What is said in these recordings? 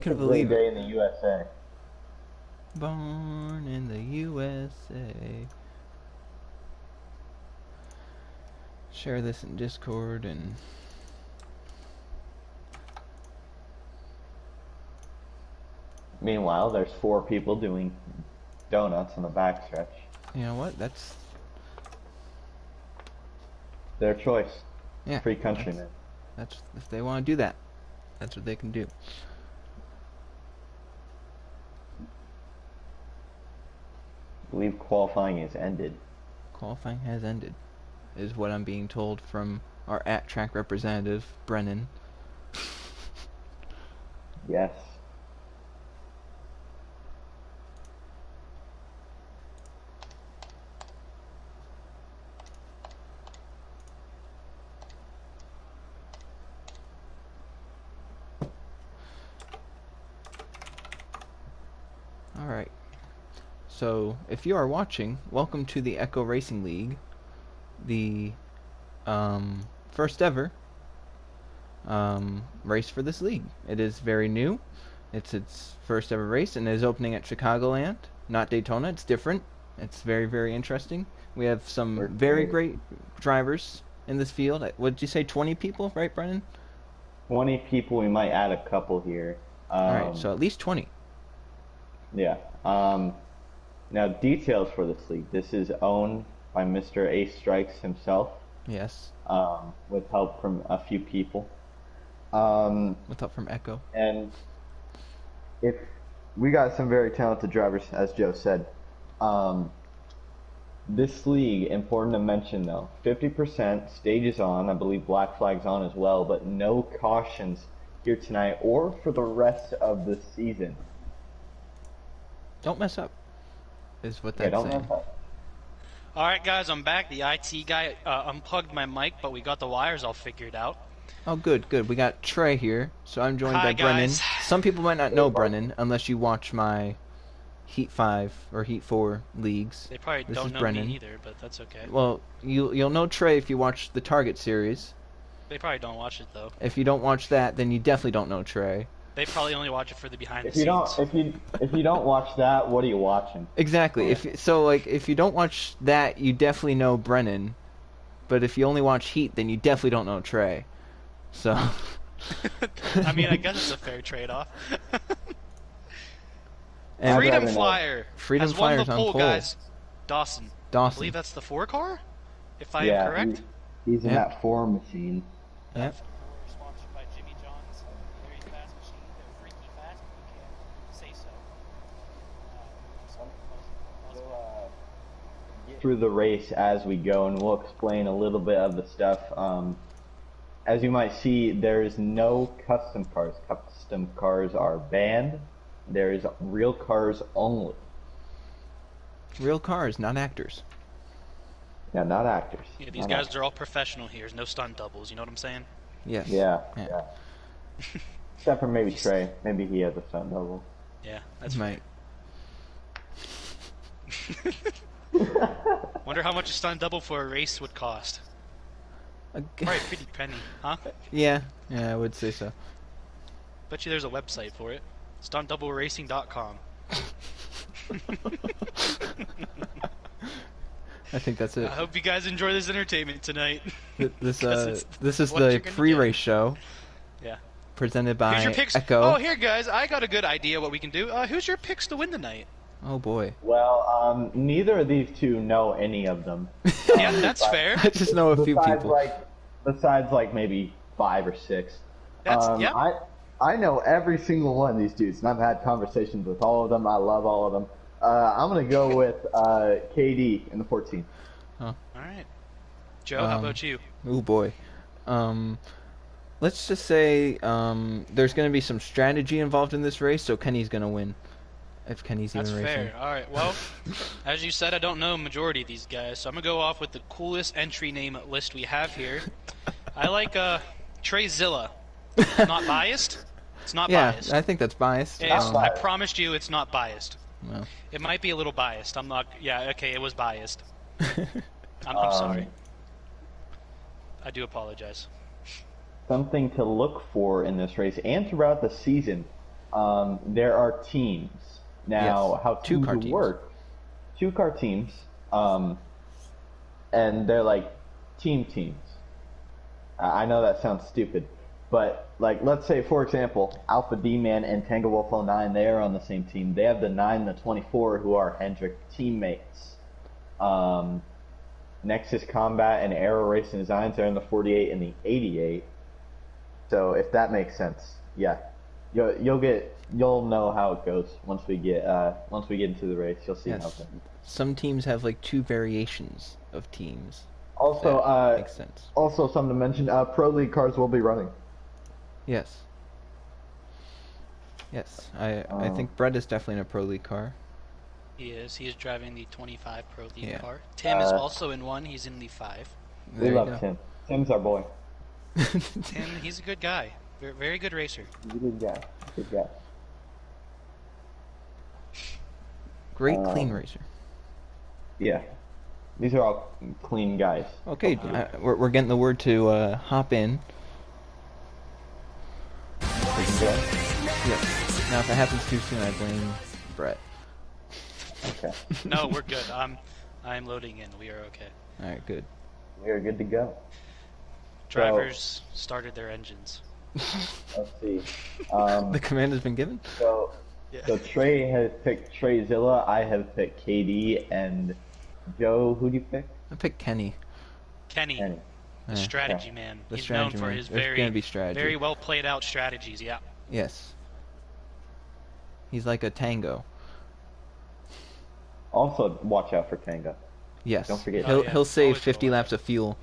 Can A great believe it. day in the USA. Born in the USA. Share this in Discord and Meanwhile, there's 4 people doing donuts on the backstretch. you know what? That's Their choice. yeah. Free country, man. That's if they want to do that, that's what they can do. I believe qualifying is ended. Qualifying has ended, is what I'm being told from our at-track representative, Brennan. Yes. Alright. So, if you are watching, welcome to the Echo Racing League, the first ever race for this league. It is very new. It's its first ever race, and it is opening at Chicagoland, not Daytona. It's different. It's very, very interesting. We have some very great drivers in this field. What did you say, 20 people, right, Brennan? 20 people, we might add a couple here. Alright, so at least 20. Yeah. Now, details for this league. This is owned by Mr. Ace Strikes himself. Yes. With help from a few people. With help from Echo. And if we got some very talented drivers, as Joe said. This league, important to mention though, 50% stages on. I believe black flags on as well, but no cautions here tonight or for the rest of the season. Don't mess up, is what Yeah, that's don't saying. mess up. Alright guys, I'm back. The IT guy unplugged my mic, but we got the wires all figured out. Oh, good, good. We got Trey here, so I'm joined Hi, by Brennan. guys. Some people might not know Brennan unless you watch my Heat 5 or Heat 4 leagues. They probably This don't is know Brennan. me either, but that's okay. Well, you'll know Trey if you watch the Target series. They probably don't watch it though. If you don't watch that, then you definitely don't know Trey. They probably only watch it for the behind If the you scenes. if you don't watch that, what are you watching? Exactly. If you don't watch that, you definitely know Brennan. But if you only watch Heat, then you definitely don't know Trey. So. I mean, I guess it's a fair trade-off. And Freedom know. Flyer Freedom has won the Flyer's on pole, pole. guys. Dawson. I Dawson. believe that's the 4 car, if I am Yeah, correct. he's in Yep. that form machine. Yep. Sponsored by Jimmy John's Very Fast Machine. They're freaky fast if you can say so. Through the race as we go, and we'll explain a little bit of the stuff. As you might see, there is no custom cars. Custom cars are banned. There is real cars only. Real cars, not actors. Yeah, not actors. Yeah, these Not guys actors. are all professional here. There's no stunt doubles, you know what I'm saying? Yes. Yeah, Yeah. yeah. Except for maybe Trey. Maybe he has a stunt double. Yeah, that's Might. Wonder how much a stunt double for a race would cost. Probably a pretty penny, huh? Yeah, I would say so. Bet you there's a website for it. StuntDoubleRacing.com. I think that's I it. hope you guys enjoy this entertainment tonight. This 'Cause it's this is what the you're gonna pre-race get. show Yeah. presented Who's by your picks? Echo. Oh, here, guys. I got a good idea what we can do. Who's your picks to win the night? Oh boy. Well, neither of these two know any of them. Yeah, that's fair. I just know a few people. Besides, like maybe 5 or 6. That's yep. I know every single one of these dudes, and I've had conversations with all of them. I love all of them. I'm gonna go with KD in the 14. All right. Joe, how about you? Oh boy. Let's just say there's going to be some strategy involved in this race, so Kenny's going to win. If Kenny's That's even racing. fair. All right. Well, as you said, I don't know a majority of these guys, so I'm gonna go off with the coolest entry name list we have here. I like Trey Zilla. Not biased. It's not Yeah, biased. I think that's biased. I promised you, it's not biased. Well. It might be a little biased. I'm not. Yeah. Okay. It was biased. I'm sorry. I do apologize. Something to look for in this race and throughout the season. there are teams. Now, Yes, how two-car teams teams. work, two-car teams, and they're like teams. I know that sounds stupid, but like let's say for example, Alpha D-Man and Tango Wolf 09, they are on the same team. They have the 9 and the 24 who are Hendrick teammates. Nexus Combat and Aero Racing Designs are in the 48 and the 88. So if that makes sense, yeah, you'll know how it goes once we get into the race. You'll see how it Yes. goes. Some teams have like 2 variations of teams. Also, That makes sense. also something to mention: Pro League cars will be running. Yes. Yes. I think Brett is definitely in a Pro League car. He is. He is driving the 25 Pro League Yeah. car. Tim is also in one. He's in the 5. We There you love go. Tim. Tim's our boy. Tim, he's a good guy. Very, very good racer. He's a good guy. Good guy. Great clean racer. Yeah. These are all clean guys. Okay, we're getting the word to hop in. Yes. Now, if it happens too soon, I blame Brett. Okay. No, we're good. I'm loading in. We are okay. All right, good. We are good to go. Drivers started their engines. Let's see. The command has been given. So Trey has picked Treyzilla. I have picked KD, and Joe. Who do you pick? I picked Kenny. Kenny, Kenny. the strategy man. The He's strategy known for man. his There's gonna be strategy. very well played out strategies. Yeah. Yes. He's like a tango. Also, watch out for Tango. Yes. Don't forget. He'll Oh, yeah. he'll save Always 50 will. laps of fuel.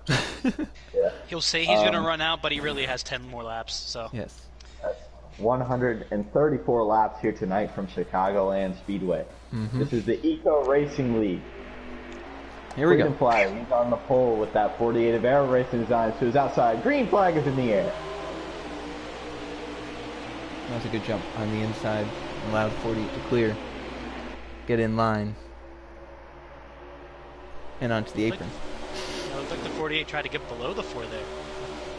Yeah. He'll say he's gonna run out, but he really has 10 more laps. So. Yes. 134 laps here tonight from Chicagoland Speedway. Mm-hmm. This is the Eco Racing League. Here we Freedom go. flag. He's on the pole with that 48 of Aero Racing Designs to his outside. Green flag is in the air. That was a good jump on the inside. Allowed 40 to clear. Get in line. And onto the apron. It looked like the 48 tried to get below the 4 there.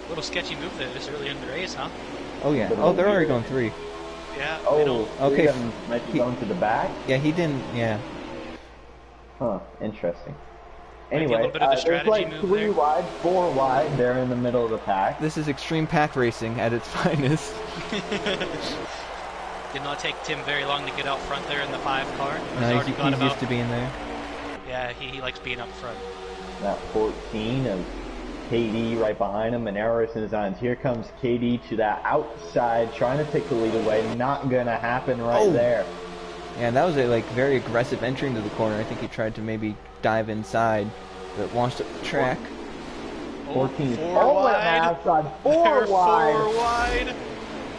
Little sketchy move there this early in the race, huh? Oh yeah. Oh, they're already going 3. Yeah. they Oh, don't- Okay. Freedom might be going to the back. Yeah, he didn't. Yeah. Huh, interesting. Might be a Anyway, little bit of a there's strategy like move 3 there. wide, 4 wide. They're in the middle of the pack. This is extreme pack racing at its finest. Did not take Tim very long to get out front there in the 5 car. He's No, already got he's about. used to being there. Yeah, he likes being up front. That 14 of KD right behind him, and Aero Racing Designs. Here comes KD to that outside, trying to take the lead away. Not gonna happen right Oh. there. Yeah, that was a very aggressive entry into the corner. I think he tried to maybe dive inside, but launched up the track. 14 is 4 over wide. outside, 4 They're wide. 4 wide.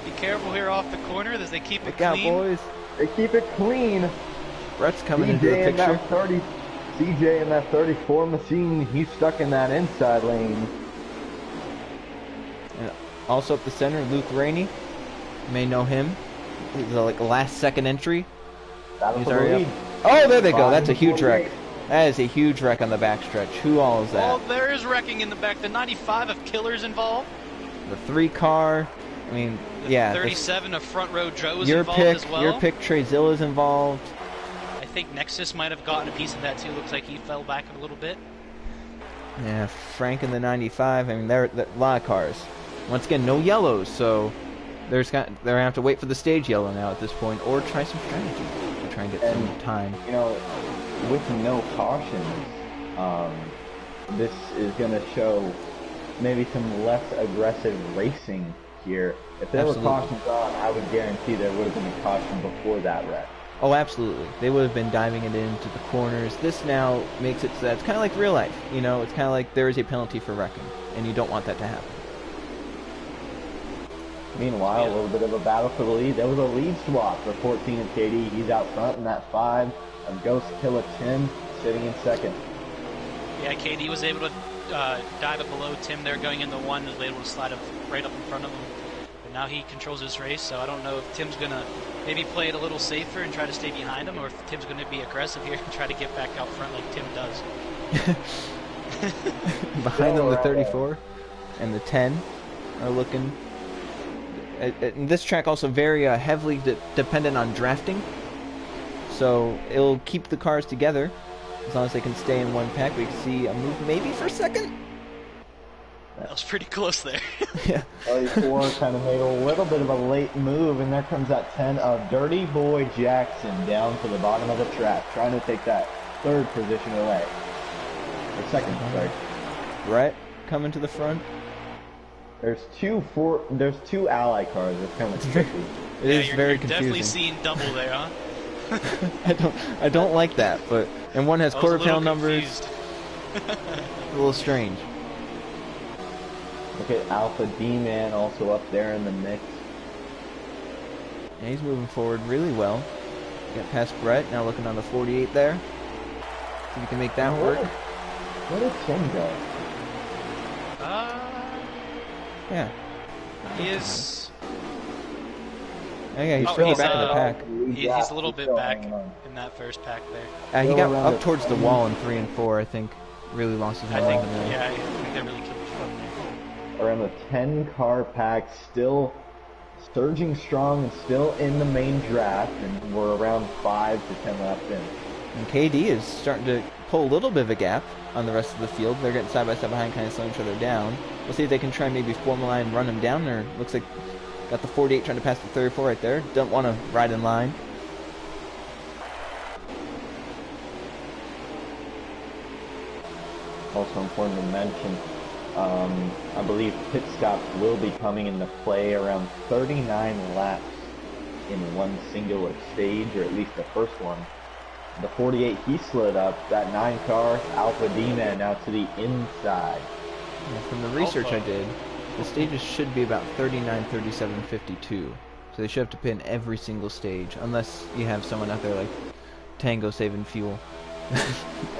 Be careful here off the corner as they keep it Look out, clean. boys. They keep it clean. Brett's coming into the CJ in picture. that 30, CJ in that 34 machine. He's stuck in that inside lane. And also up the center, Luke Rainey. You may know him. He's a last second entry. Battle He's for the already lead. up. Oh, there they go. That's a Five huge wreck. 48. That is a huge wreck on the backstretch. Who all is that? Oh, there is wrecking in the back. The 95 of Killers involved. The 3 car. I mean, yeah. 37 of Front Row Joe's Your involved pick. as well. Your pick. Trezilla's involved. I think Nexus might have gotten a piece of that too. Looks like he fell back a little bit. Yeah, Frank in the 95. I mean, they're a lot of cars. Once again, no yellows, so they're gonna have to wait for the stage yellow now at this point, or try some strategy to try and get some time. You know, with no cautions, this is going to show maybe some less aggressive racing here. If there Absolutely. were cautions on, I would guarantee there would have been a caution before that wreck. Oh, absolutely. They would have been diving it into the corners. This now makes it so that it's kind of like real life. You know, it's kind of like there is a penalty for wrecking, and you don't want that to happen. Meanwhile, a little bit of a battle for the lead. There was a lead swap for 14 and KD. He's out front in that 5. And Ghost Killer Tim sitting in second. Yeah, KD was able to dive it below Tim there going into 1. Was able to slide up right up in front of him. But now he controls this race, so I don't know if Tim's going to maybe play it a little safer and try to stay behind him, or if Tim's going to be aggressive here and try to get back out front like Tim does. Behind them, the 34 and the 10 are looking And this track also very heavily dependent on drafting. So it'll keep the cars together as long as they can stay in one pack. We can see a move maybe for second. That was pretty close there. Yeah. LA4 kind of made a little bit of a late move, and there comes that 10 of Dirty Boy Jackson down to the bottom of the track, trying to take that third position away. Or second, sorry. Brett coming to the front. There's two ally cars. It's kind of tricky. It is you're, very you're confusing. definitely seeing double there, huh? I don't like that, but and one has I was a quarter little pound numbers. confused. A little strange. Look at Alpha D-Man also up there in the mix. And he's moving forward really well. Got past Brett, now looking on the 48 there. See if he can make that work. Where did Tim go? Yeah. He is. Oh, yeah, he's Oh, still he's, back in the pack. He's a little bit back in that first pack there. He got up towards the wall in 3 and 4, I think. Really lost his I momentum think, there. yeah, I think they really killed his fun there. Around the 10-car pack, still surging strong and still in the main draft, and we're around 5 to 10 laps in. And KD is starting to pull a little bit of a gap on the rest of the field. They're getting side by side behind, kind of slowing each other down. We'll see if they can try and maybe form a line and run him down there. Looks like got the 48 trying to pass the 34 right there. Don't want to ride in line. Also important to mention, I believe pit stops will be coming into play around 39 laps in one singular stage, or at least the first one. The 48 he slid up, that 9-car Alpha D-Man now to the inside. Yeah, from the research I did, the stages should be about 39, 37, 52. So they should have to pin every single stage, unless you have someone out there like Tango saving fuel.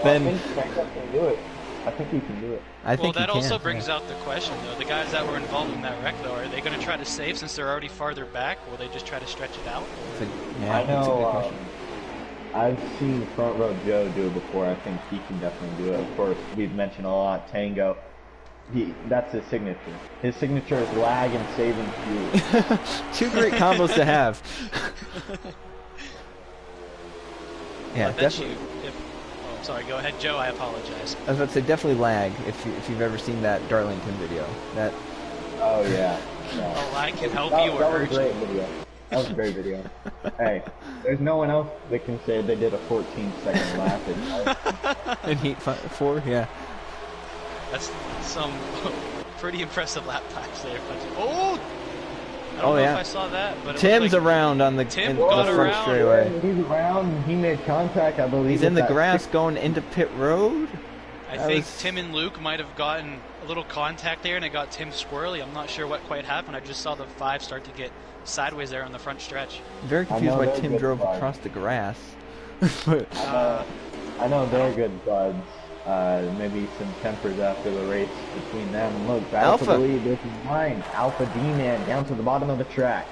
Then I think Tango can do it. I think he can do it. I think that he also can, brings yeah. out the question, though. The guys that were involved in that wreck, though, are they going to try to save since they're already farther back? Or will they just try to stretch it out? Yeah, I that's a good know. question. I've seen Front Row Joe do it before. I think he can definitely do it. Of course, we've mentioned a lot Tango. That's his signature. His signature is lag and saving fuel. 2 great combos to have. Yeah, I bet definitely. Oh, sorry. Go ahead, Joe. I apologize. I was about to say definitely lag if you've ever seen that Darlington video. That Oh yeah. Oh, I can help that, you or that was a hurt great you. video. That was a great video. Hey, there's no one else that can say they did a 14-second lap in in Heat 4, yeah. That's some pretty impressive lap times there. But, oh! I don't Oh, know yeah. if I saw that, but it Tim's looked like around on the, Tim in got the front around. straightaway. He's around. And he made contact, I believe. He's in with the that grass 6 going into pit road. I That think was- Tim and Luke might have gotten a little contact there, and it got Tim squirrely. I'm not sure what quite happened. I just saw the 5 start to get sideways there on the front stretch. Very confused know why they're Tim good drove buds. across the grass. But I know they're good buds. Maybe some tempers after the race between them. And look, battle for Alpha. the lead. This is mine. Alpha D-Man down to the bottom of the track.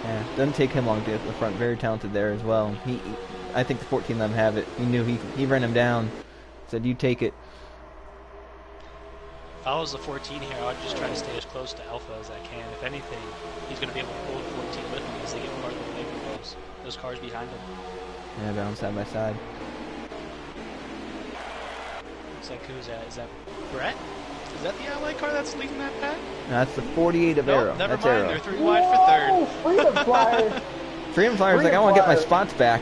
yeah, doesn't take him long to get to the front. Very talented there as well. I think the 14 let him have it. He knew he ran him down. Said, "You take it." If I was the 14 here, I would just try to stay as close to Alpha as I can. If anything, he's going to be able to pull the 14 with him as they get farther away from those cars behind him. Yeah, down side by side. Looks like who's that? Is that Brett? Is that the ally car that's leading that pack? No, that's the 48 of No, Arrow. never That's mind. Arrow. They're 3 wide for third. Freedom Flyers. Freedom Flyer's like, I want to get my spots back.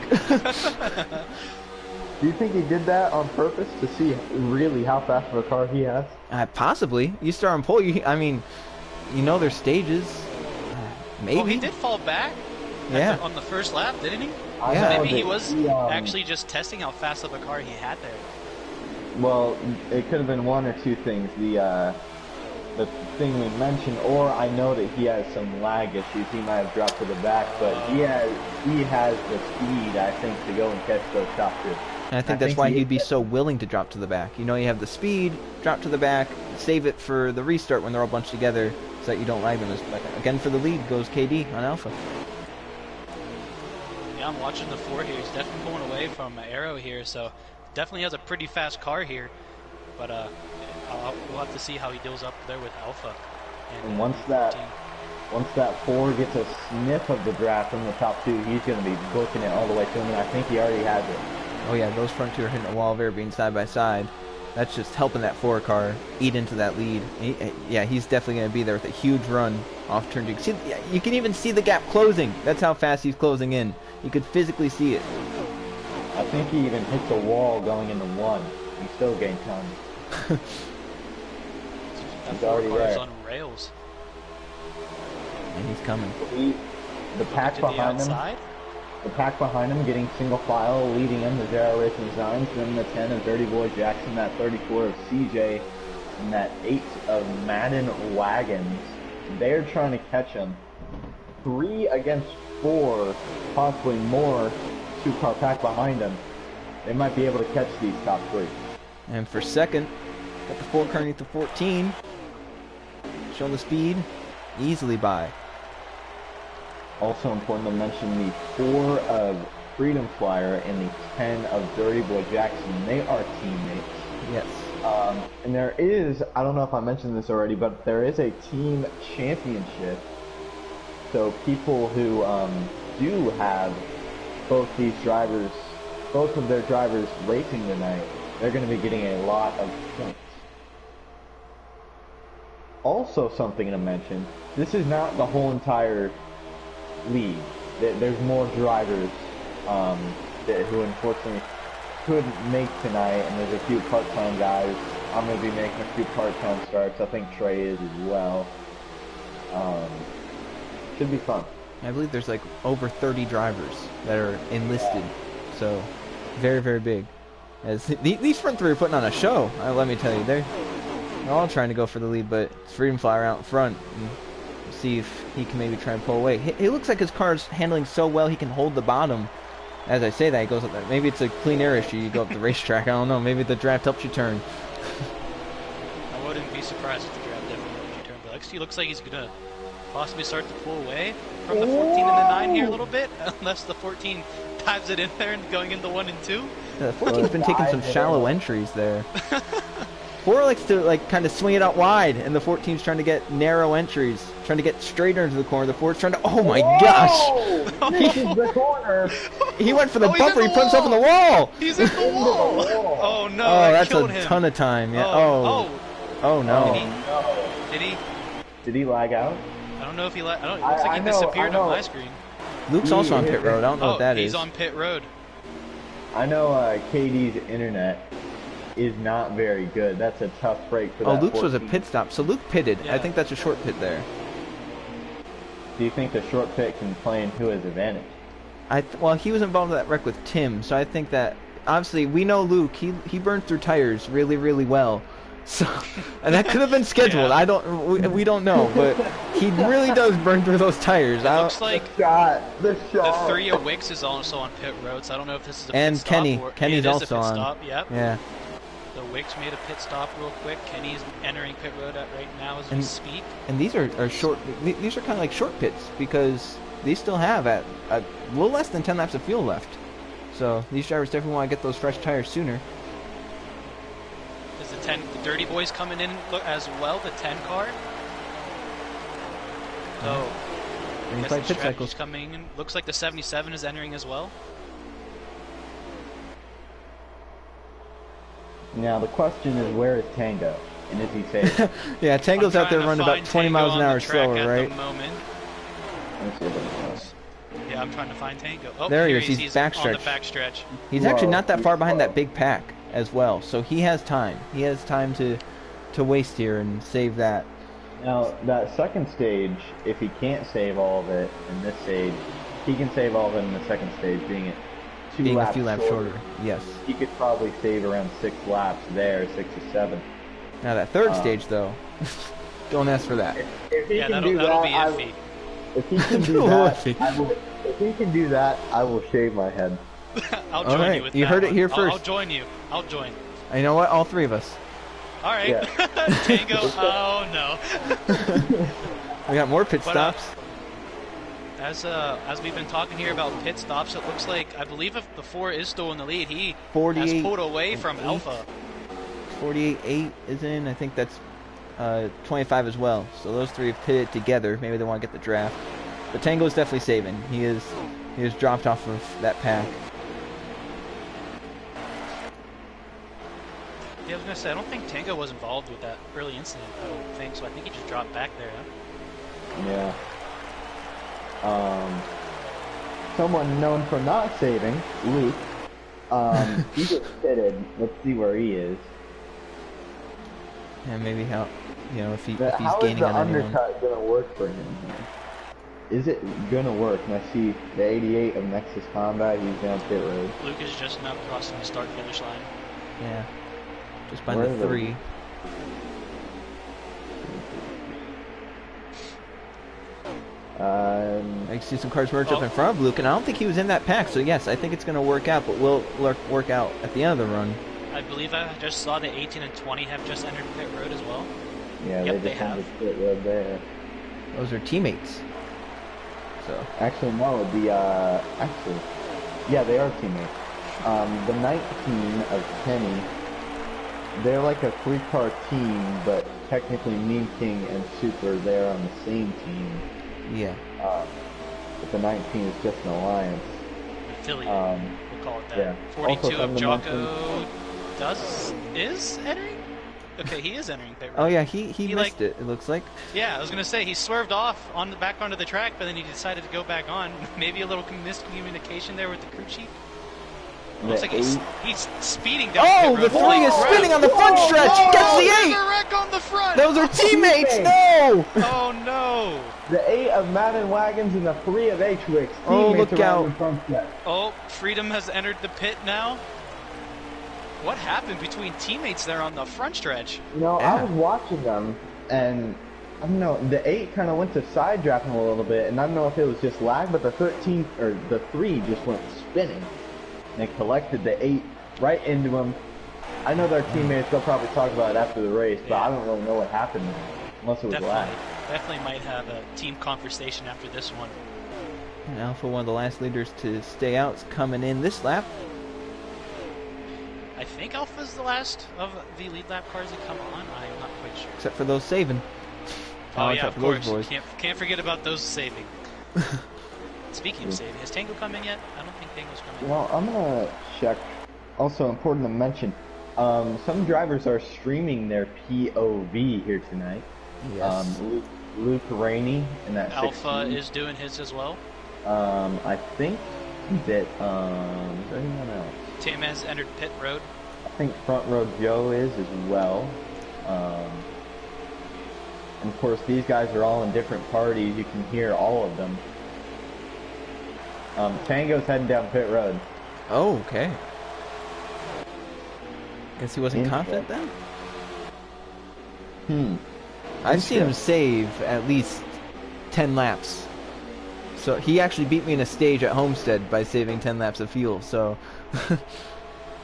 Do you think he did that on purpose to see really how fast of a car he has? Possibly. You start on pole. I mean, you know their stages. Maybe. Well, he did fall back Yeah. on the first lap, didn't he? I Yeah. know Maybe he that was actually just testing how fast of a car he had there. Well, it could have been one or two things. The thing we mentioned, or I know that he has some lag issues. He might have dropped to the back, but he has the speed, I think, to go and catch those top 2. And I think that's why he'd be so willing to drop to the back. You know, you have the speed, drop to the back, save it for the restart when they're all bunched together so that you don't lag them. Again, for the lead goes KD on Alpha. Yeah, I'm watching the 4 here. He's definitely pulling away from Arrow here, so definitely has a pretty fast car here. But we'll have to see how he deals up there with Alpha. And once that Once that 4 gets a sniff of the draft from the top 2, he's going to be booking it all the way to him, and I think he already has it. Oh yeah, those front two are hitting the wall of air being side by side. That's just helping that 4 car eat into that lead. Yeah, he's definitely going to be there with a huge run off turn 2. See, you can even see the gap closing. That's how fast he's closing in. You could physically see it. I think he even hits a wall going into 1. He still gained time. That He's already car's there. on rails. And he's coming. The pack To the behind him. outside. The pack behind him getting single file, leading him to Zero Racing Designs, then the 10 of Dirty Boy Jackson, that 34 of CJ, and that 8 of Madden Wagons. They're trying to catch him. 3 against 4, possibly more, 2-car pack behind him. They might be able to catch these top 3. And for second, got the 4 car underneath the 14. Showing the speed. Easily by. Also important to mention the 4 of Freedom Flyer and the 10 of Dirty Boy Jackson. They are teammates. Yes. And there is, I don't know if I mentioned this already, but there is a team championship. So people who do have both these drivers, both of their drivers racing tonight, they're going to be getting a lot of points. Also something to mention, this is not the whole entire league. There's more drivers who unfortunately couldn't make tonight, and there's a few part-time guys. I'm going to be making a few part-time starts. I think Trey is as well. Should be fun. I believe there's like over 30 drivers that are enlisted. So, very, very big. As these front 3 are putting on a show, let me tell you. They're all trying to go for the lead, but it's Freedom Flyer out in front. And see if he can maybe try and pull away. It looks like his car's handling so well he can hold the bottom. As I say that, he goes up there. Maybe it's a clean air issue. You go up the racetrack. I don't know. Maybe the draft helps you turn. I wouldn't be surprised if the draft definitely helps you turn. But he looks like he's gonna possibly start to pull away from the 14 and the 9 here a little bit, unless the 14 dives it in there and going into 1 and 2. The 14's been taking some shallow entries there. 4 likes to kind of swing it out wide, and the 14's trying to get narrow entries, trying to get straighter into the corner. The 4's trying to. Oh my gosh! This is the corner. He went for the he's bumper. in He the put himself in the wall! wall. He's in the wall! Oh no! Oh, that that's killed a him. ton of time. Yeah. Oh. Oh no. Did he? Did he lag out? I don't know if he. It looks like he disappeared on my screen. Luke's also on pit road. I don't know what that he's is. on pit road. I know KD's internet is not very good. That's a tough break for that. Oh, Luke's was a 14. pit stop. So Luke pitted. Yeah. I think that's a short pit there. Do you think the short pit can play into his advantage? Well, he was involved in that wreck with Tim, so I think that obviously we know Luke. He burned through tires really, really well. So, and that could have been scheduled. Yeah. We don't know, but he really does burn through those tires. It looks like The shot. the 3 of Wicks is also on pit road, so I don't know if this is a And pit stop Kenny. or Kenny's it is also a pit on. stop. Yep. Yeah. The Wicks made a pit stop real quick. Kenny's entering pit road right now as we speak. And these are short. These are kind of like short pits because these still have at a little less than 10 laps of fuel left. So these drivers definitely want to get those fresh tires sooner. Is the Dirty Boys coming in as well? The 10 car. So And guess play the pit strategy's cycles. coming in. Looks like the 77 is entering as well. Now the question is, where is Tango, and is he safe? Yeah, Tango's I'm out there trying to running about find 20 Tango miles an on the hour track slower, at right? the moment. Let me see if I can- Yeah, I'm trying to find Tango. Oh, There he here is. He's on the backstretch. backstretch. He's Whoa, actually not that he's far behind slow. that big pack as well, so he has time. He has time to waste here and save that. Now that second stage, if he can't save all of it in this stage, he can save all of it in the second stage, being Being a few laps shorter. Yes. He could probably save around 6 laps there, 6 or 7. Now that third stage though, don't ask for that. If he Yeah, can that'll do be that, iffy. if he can do Little that, iffy. if he can do that, I will shave my head. I'll All join right, you with you that heard it one. here I'll first. join you. I'll join. And you know what? All 3 of us. All right. Yeah. Tango. Oh no. We got more pit But, stops. As we've been talking here about pit stops, it looks like I believe if the 4 is still in the lead, he has 48 pulled away from and Alpha. 48.8 is in. I think that's 25 as well. So those three have pitted together. Maybe they want to get the draft. But Tango is definitely saving. He is dropped off of that pack. Yeah, I was gonna say I don't think Tango was involved with that early incident. I don't think so. I think he just dropped back there. Huh? Yeah. Someone known for not saving, Luke. He just pitted. Let's see where he is. And maybe how, if he's How is gaining the on anyone. undercut gonna work for him? Is it gonna work? And I see the 88 of Nexus Combat. He's down pit road. Luke is just now crossing the start-finish line. Yeah. Just by Where the are they? 3. I see some cars merge up in front of Luke, and I don't think he was in that pack, so yes, I think it's going to work out, but will work out at the end of the run. I believe I just saw the 18 and 20 have just entered pit road as well. Yeah, Yep, they they just have. entered pit road there. Those are teammates. So Actually, no. Yeah, they are teammates. The 19 of Kenny, they're like a 3-car team, but technically Mean King and Super, they're on the same team. yeah, But the 19 is just an alliance. Affiliate, we'll call it that. yeah. 42 Also of from the Jocko is entering? Okay, he is entering pit road. oh yeah, he missed it looks like. Yeah, I was gonna say he swerved off back onto the track, but then he decided to go back on. Maybe a little miscommunication there with the crew chief. Looks like he's speeding down Oh, pit the road. 3 is Holy spinning crap. on the front stretch. Oh, Gets no, the there's 8. a wreck on the front. Those are teammates. teammates. No. Oh no. The 8 of Madden Wagons and the 3 of H-Wix. Oh, teammates look around out. the front stretch. Oh, Freedom has entered the pit now. What happened between teammates there on the front stretch? You know, Yeah. I was watching them, and I don't know, the 8 kind of went to side drafting a little bit, and I don't know if it was just lag, but the 13 or the 3 just went spinning. And it collected the 8 right into him. I know their teammates, they'll probably talk about it after the race, but I don't really know what happened unless it was lag. Definitely might have a team conversation after this one. And Alpha, one of the last leaders to stay out, is coming in this lap. I think Alpha's the last of the lead lap cars that come on. I'm not quite sure. Except for those saving. Oh Watch yeah, out of for those course. boys. Can't forget about those saving. Speaking of saving, has Tango come in yet? I don't think Tango's come in. Well, I'm gonna check. Also important to mention, some drivers are streaming their POV here tonight. Yes. Luke Rainey in that Alpha 16. is doing his as well. I think that is there anyone else? Tim has entered pit road. I think Front Row Joe is as well. And of course, these guys are all in different parties. You can hear all of them. Tango's heading down pit road. Oh, okay. Guess he wasn't Interesting. confident then? I've seen him Interesting. save at least 10 laps. So he actually beat me in a stage at Homestead by saving 10 laps of fuel, so...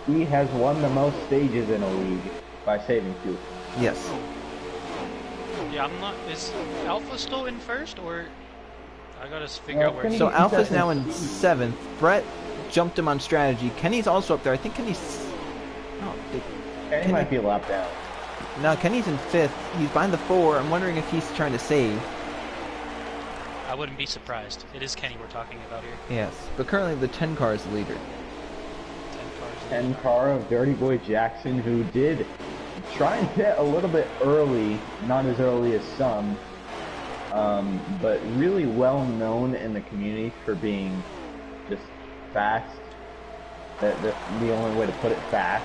He has won the most stages in a league by saving fuel. yes. Yeah, I'm not. Is Alpha still in first, or I gotta figure out where. Kenny- So He's Alpha's second. now in 7th. Brett jumped him on strategy. Kenny's also up there. I think Kenny's... Oh, Kenny might be a lap down. no, Kenny's in 5th. He's behind the 4. I'm wondering if he's trying to save. I wouldn't be surprised. It is Kenny we're talking about here. Yes. But currently the 10 car is the leader. 10 cars. 10 car of Dirty Boy Jackson, who did try and pit a little bit early, not as early as some, but really well known in the community for being just fast. That's the only way to put it, fast.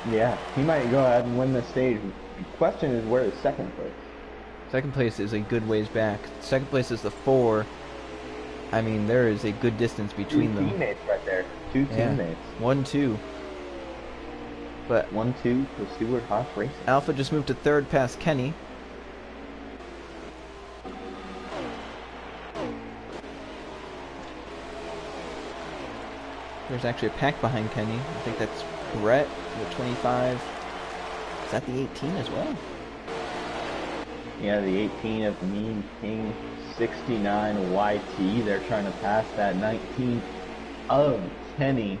Yeah, he might go ahead and win the stage. The question is, where is second place? Second place is a good ways back. Second place is the 4. I mean, there is a good distance between Two them. teammates right there. Two Yeah. teammates. 1, 2. But 1-2 for Stewart Haas Racing. Alpha just moved to 3rd past Kenny. There's actually a pack behind Kenny. I think that's Brett with 25. Is that the 18 as well? Yeah, the 18 of Mean King 69 YT. They're trying to pass that 19 of Kenny.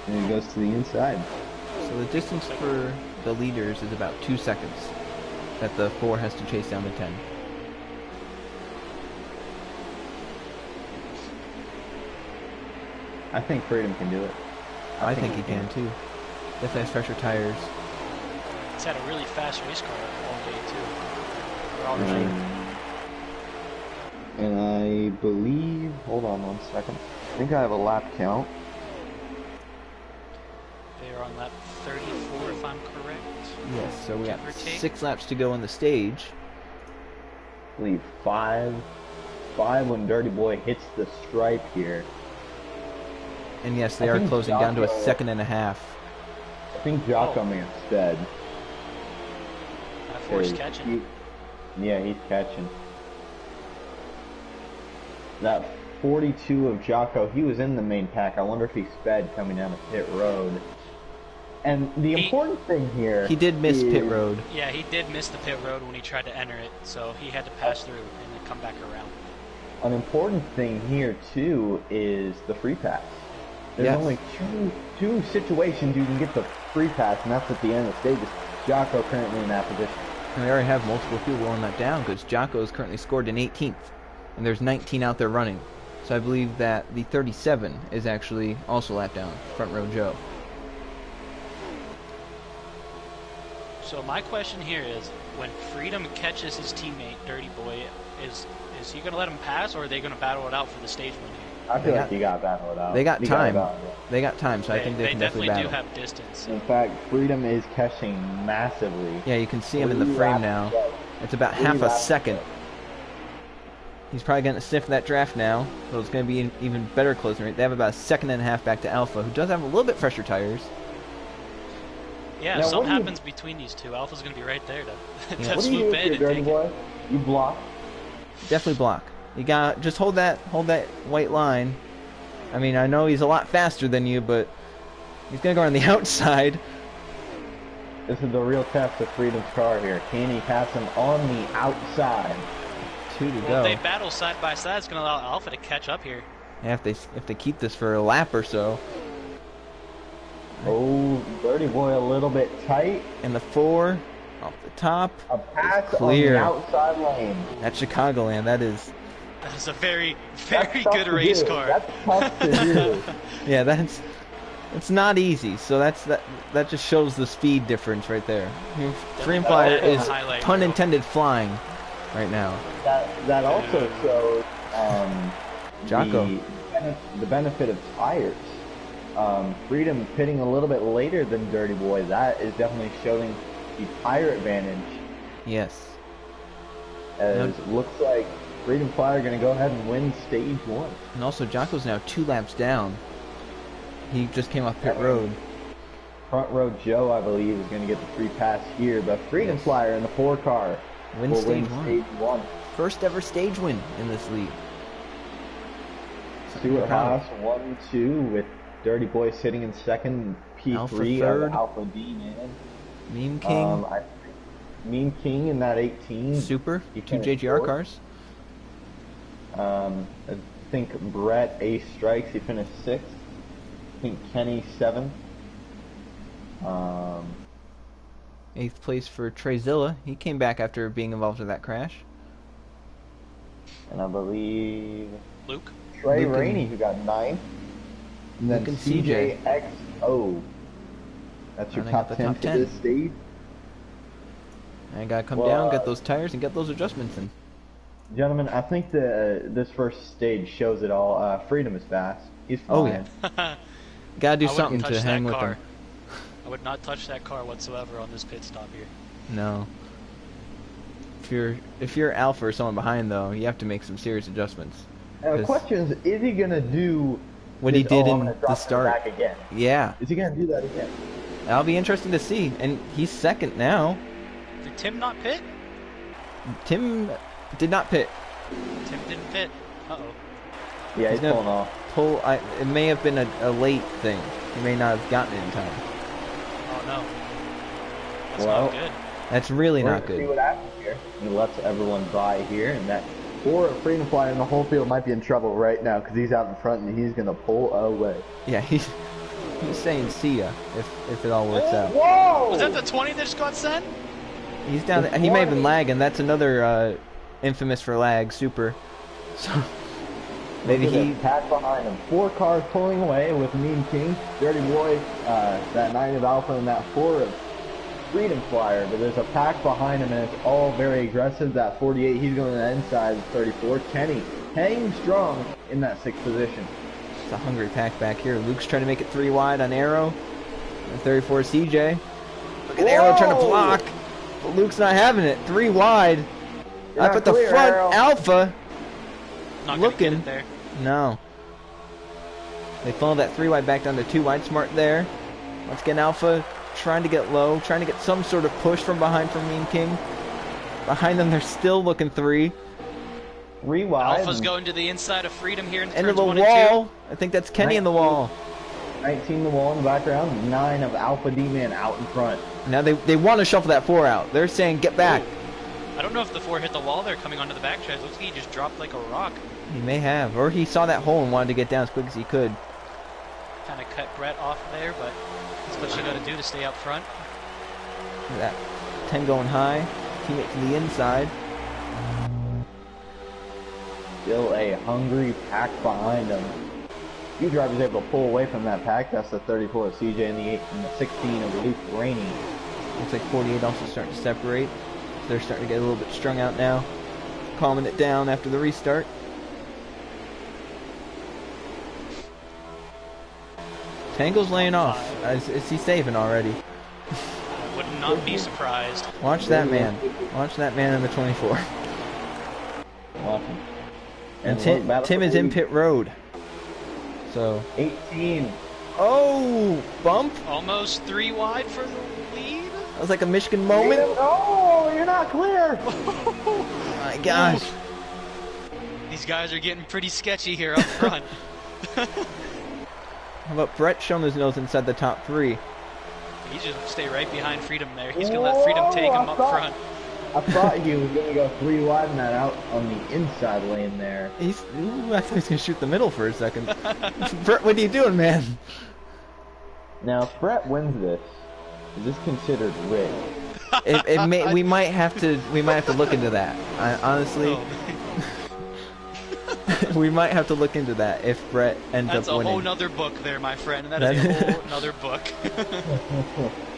And he goes to the inside. So the distance for the leaders is about 2 seconds that the 4 has to chase down the 10. I think Freedom can do it. I think he can too. Definitely has fresher tires. He's had a really fast race car all day too. Or all night. And I believe, hold on 1 second. I think I have a lap count. They are on lap 34, if I'm correct. Yes, so we got Give or take. 6 laps to go on the stage. I believe five when Dirty Boy hits the stripe here. And yes, they I are think closing down to a Jocko- second and a half. I think Jocko Oh. may have sped. That force Hey, catching. Yeah, he's catching. That 42 of Jocko, he was in the main pack. I wonder if he sped coming down the pit road. And the He- important thing here... He did miss pit is- road. Yeah, he did miss the pit road when he tried to enter it, so he had to pass through and then come back around. An important thing here, too, is the free pass. There's Yes. only two situations you can get the free pass, and that's at the end of the stages. Jocko currently in that position. And we already have multiple people on that down because Jocko has currently scored an 18th. And there's 19 out there running. So I believe that the 37 is actually also lap down, front row Joe. So my question here is, when Freedom catches his teammate, Dirty Boy, is he going to let him pass, or are they going to battle it out for the stage win here? I feel They like got- you got to battle it out. They got You gotta time. battle it out. They got time, so I think they can definitely do battle. have distance. In fact, Freedom is catching massively. Yeah, you can see him in the 3 frame laps now. to go. It's about 3 half a laps to second. go. He's probably going to sniff that draft now, so it's going to be an even better closing rate. They have about a second and a half back to Alpha, who does have a little bit fresher tires. Yeah, Now, if what something do you- happens between these two, Alpha's going to be right there to, Yeah. to What do you do swoop with in your and Dirty take Boy? it. You block. Definitely block. You got just hold that white line. I mean, I know he's a lot faster than you, but he's gonna go on the outside. This is the real test of Freedom's car here. Can he pass him on the outside? 2 to Well, go. if they battle side by side, it's going to allow Alpha to catch up here. Yeah, if they keep this for a lap or so. Oh, Dirty Boy a little bit tight. And the 4 off the top. A pass Clear. on the outside lane. At Chicagoland, that is. That is a very, That's very tough good to race do. car. That's tough to do. Yeah, it's not easy. So that just shows the speed difference right there. Freedom Flyer That is is a highlight pun reel. intended flying right now. That also shows Jocko. the benefit of tires. Freedom pitting a little bit later than Dirty Boy. That is definitely showing the tire advantage. Yes. As Yep. looks like Freedom Flyer going to go ahead and win stage 1. And also, Jocko's now 2 laps down. He just came off pit road. Front row Joe, I believe, is going to get the free pass here, but Freedom Yes. Flyer in the 4 car Wins will stage win 1. stage 1. First ever stage win in this league. Stuart Proud. Haas 1-2 with Dirty Boy sitting in second, Alpha P3 third. of Alpha D, man. Meme King, Meme King in that 18. Super, he 2 finished JGR fourth. cars. I think Brett Ace Strikes, he finished 6th. I think Kenny 7th. 8th place for Trezilla. He came back after being involved in that crash. And I believe Luke? Trey Luke and- Rainey, who got 9th. And then Luke and CJ. CJXO. That's your And I top got the 10 top for 10. this stage. I gotta come Well, down, get those tires, and get those adjustments in. Gentlemen, I think this first stage shows it all. Freedom is fast. He's Oh, flying. yeah. Gotta do I wouldn't something touch to that hang with car. them. I would not touch that car whatsoever on this pit stop here. No. If you're Alpha or someone behind, though, you have to make some serious adjustments. Now, the 'Cause question is he going to do what he this, did I'm in gonna the drop to start. back again? Yeah, Is he going to do that again? that'll be interesting to see. And he's second now. Did Tim not pit? Tim did not pit. Tim didn't pit. Uh-oh. Yeah, he's gonna pulling off. It may have been a late thing. He may not have gotten it in time. Oh, no. That's Well, not good. That's really We're not gonna see good. what happens here. He lets everyone by here, and that or Freedom Flyer in the whole field might be in trouble right now because he's out in front and he's going to pull away. Yeah, He's saying see ya if it all works out. Whoa! Was that the 20 that just got sent? He's down. He may have been lagging. That's another infamous for lag. Super. So maybe Look at he. that pack behind him. 4 cars pulling away with Mean King, Dirty Boy, that 9 of Alpha, and that 4 of Freedom Flyer. But there's a pack behind him, and it's all very aggressive. That 48, he's going to the inside. 34, Kenny hanging strong in that 6th position. It's a hungry pack back here. Luke's trying to make it 3 wide on Arrow. And 34 CJ. Look at Arrow trying to block. But Luke's not having it. 3 wide. You're Up not at the clear, front, Arrow. Alpha. Not Looking. gonna get it there. No. They funneled that 3 wide back down to 2 wide. Smart there. Once again, Alpha trying to get low. Trying to get some sort of push from behind from Mean King. Behind them, they're still looking 3. 3 wide. Alpha's going to the inside of Freedom here in Into turns the 1 wall. and I think that's Kenny in the wall. 19 the wall in the background. 9 of Alpha D-Man out in front. Now they want to shuffle that 4 out. They're saying get back. 2. I don't know if the 4 hit the wall there coming onto the backstretch. Looks like he just dropped like a rock. He may have. Or he saw that hole and wanted to get down as quick as he could. Kind of cut Brett off there, but that's what you got to do to stay up front. Look at that. 10 going high. Teammate to the inside. Still a hungry pack behind him. Few drivers able to pull away from that pack. That's the 34 of CJ and the 8 and the 16 of Luke Rainey. Looks like 48 also starting to separate. So they're starting to get a little bit strung out now. Calming it down after the restart. Tangle's laying off. Is he saving already? I would not be surprised. Watch that man. Watch that man in the 24. Awesome. And look, battle Tim for is in lead. pit road. So. 18. Oh! Bump! Almost 3 wide for the lead. That was like a Michigan moment. Oh, you're not clear. Oh my gosh. These guys are getting pretty sketchy here up front. How about Brett showing his nose inside the top 3? He just stay right behind Freedom there. He's gonna let Freedom take him up front. I thought he was going to go 3 wide and that out on the inside lane there. I thought he was going to shoot the middle for a second. Brett, what are you doing, man? Now, if Brett wins this, is this considered rigged? We might have to look into that. Honestly, we might have to look into that if Brett ends That's up a winning. whole nother book there, my friend. That is a whole nother book.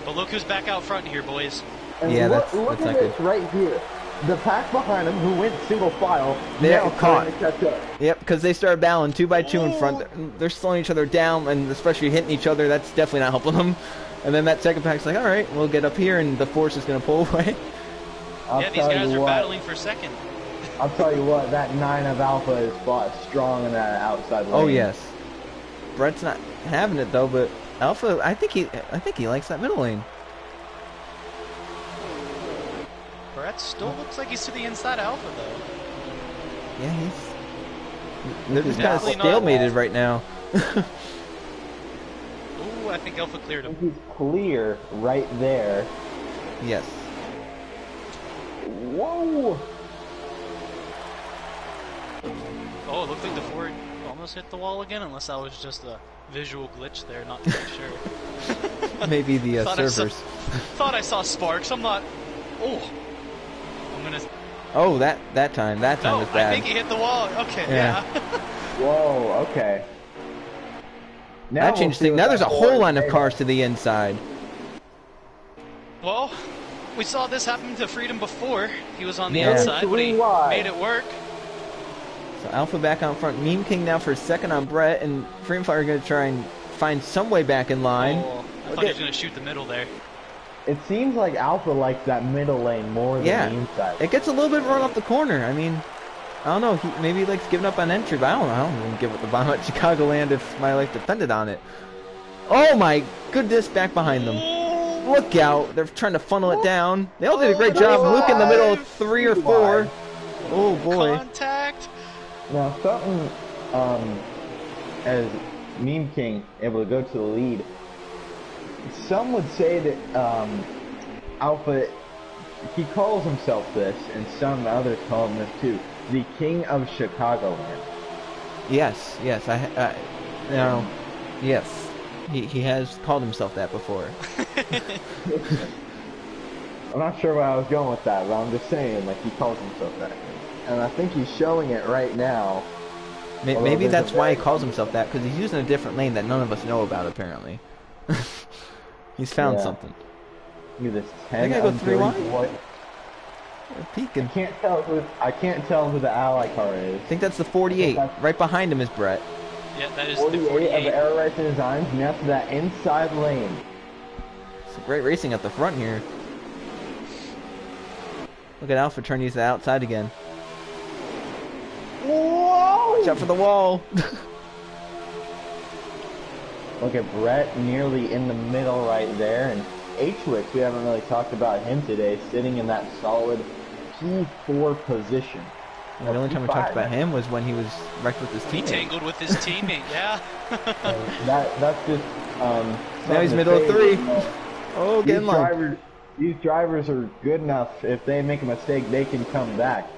But look who's back out front here, boys. And Yeah, look, that's look not at this good. right here. The pack behind him, who went single file, They're now caught. trying to catch up. Yep, because they started battling 2 by 2 in front. They're slowing each other down, and especially hitting each other. That's definitely not helping them. And then that second pack's like, all right, we'll get up here, and the force is going to pull away. Yeah, these guys are battling for second. I'll tell you what, that 9 of Alpha is fought strong in that outside lane. Oh yes, Brett's not having it though, but Alpha, I think he likes that middle lane. Brett still looks like he's to the inside of Alpha though. Yeah, they're just kind of definitely not- stalemated right now. Ooh, I think Alpha cleared him. He's clear right there. Yes. Whoa! Oh, it looked like the Ford almost hit the wall again, unless that was just a visual glitch there, not quite sure. Maybe the Thought I saw- servers. Thought I saw sparks, I'm not... Oh! I'm gonna... Oh, that time No, was I bad. think he hit the wall. Okay, Yeah. yeah. Whoa, okay. Now That changed we'll see things. Now what there's a that whole Ford line of made. cars to the inside. Well, we saw this happen to Freedom before. He was on the Yeah. outside, but he 3 wide. made it work. So Alpha back on front. Meme King now for a second on Brett, and Freedom Fire are going to try and find some way back in line. Oh, I Look thought he at- was going to shoot the middle there. It seems like Alpha likes that middle lane more than Yeah, the inside. it gets a little bit run off the corner. I mean, I don't know. Maybe he likes giving up on entry, but I don't know. I don't even give up the bomb at Chicagoland if my life depended on it. Oh my goodness, back behind them. Look out. They're trying to funnel it down. They all did a great job. Luke in the middle of 3 or 4. Oh boy. Contact. Now something, as Meme King able to go to the lead, some would say that Alpha, he calls himself this, and some others call him this too, the King of Chicagoland. Yes, yes. Yes. He has called himself that before. I'm not sure where I was going with that, but I'm just saying, like, he calls himself that. And I think he's showing it right now. Maybe that's why he calls himself that, because he's using a different lane that none of us know about, apparently. He's found something. Look at this 10. I gotta go 3 wide? Peeking. I can't tell who the ally car is. I think that's the 48. Right behind him is Brett. Yeah, that is 48 the 48. of Aero Racing Designs, and that's that inside lane. Some great racing at the front here. Look at Alpha trying to use the outside again. Whoa! Watch out for the wall. Look at Brett nearly in the middle right there, and H-Wix, we haven't really talked about him today, sitting in that solid P4 position. The only time we talked about him was when he was wrecked with his teammate. He tangled with his teammate, yeah. That's just now he's middle of 3. Oh, get in line. These drivers are good enough. If they make a mistake, they can come back.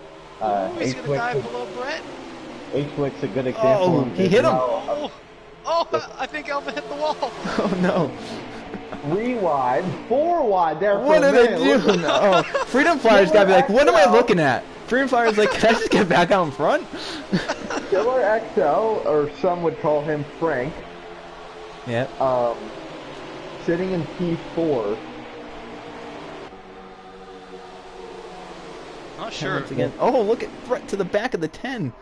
He's gonna dive below Brett. H-Wix a good example. Oh, he hit him. Oh, I think Alpha hit the wall. Oh no. 3 wide, 4 wide there. What are they doing? Oh, Freedom Flyer's gotta be like, what am I looking at? Freedom Flyer's like, can I just get back out in front? Killer XL, or some would call him Frank. Yep. Sitting in P4. Not sure. Again. Oh, look at Brett to the back of the 10.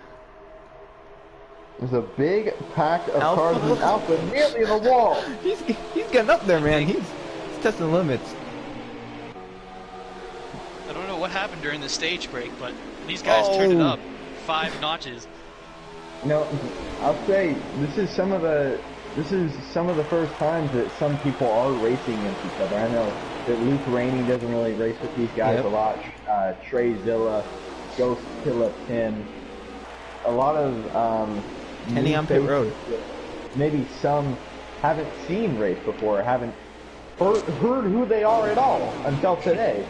There's a big pack of Alpha. cars with Alpha nearly in the wall. He's getting up there, man. He's testing the limits. I don't know what happened during the stage break, but these guys turned it up 5 notches. No, I'll say this is some of the first times that some people are racing against each other. I know that Luke Rainey doesn't really race with these guys a lot. Trey Zilla, Ghost Killa Tim, a lot of Kenny on pit road. Maybe some haven't seen race before, haven't heard who they are at all until today.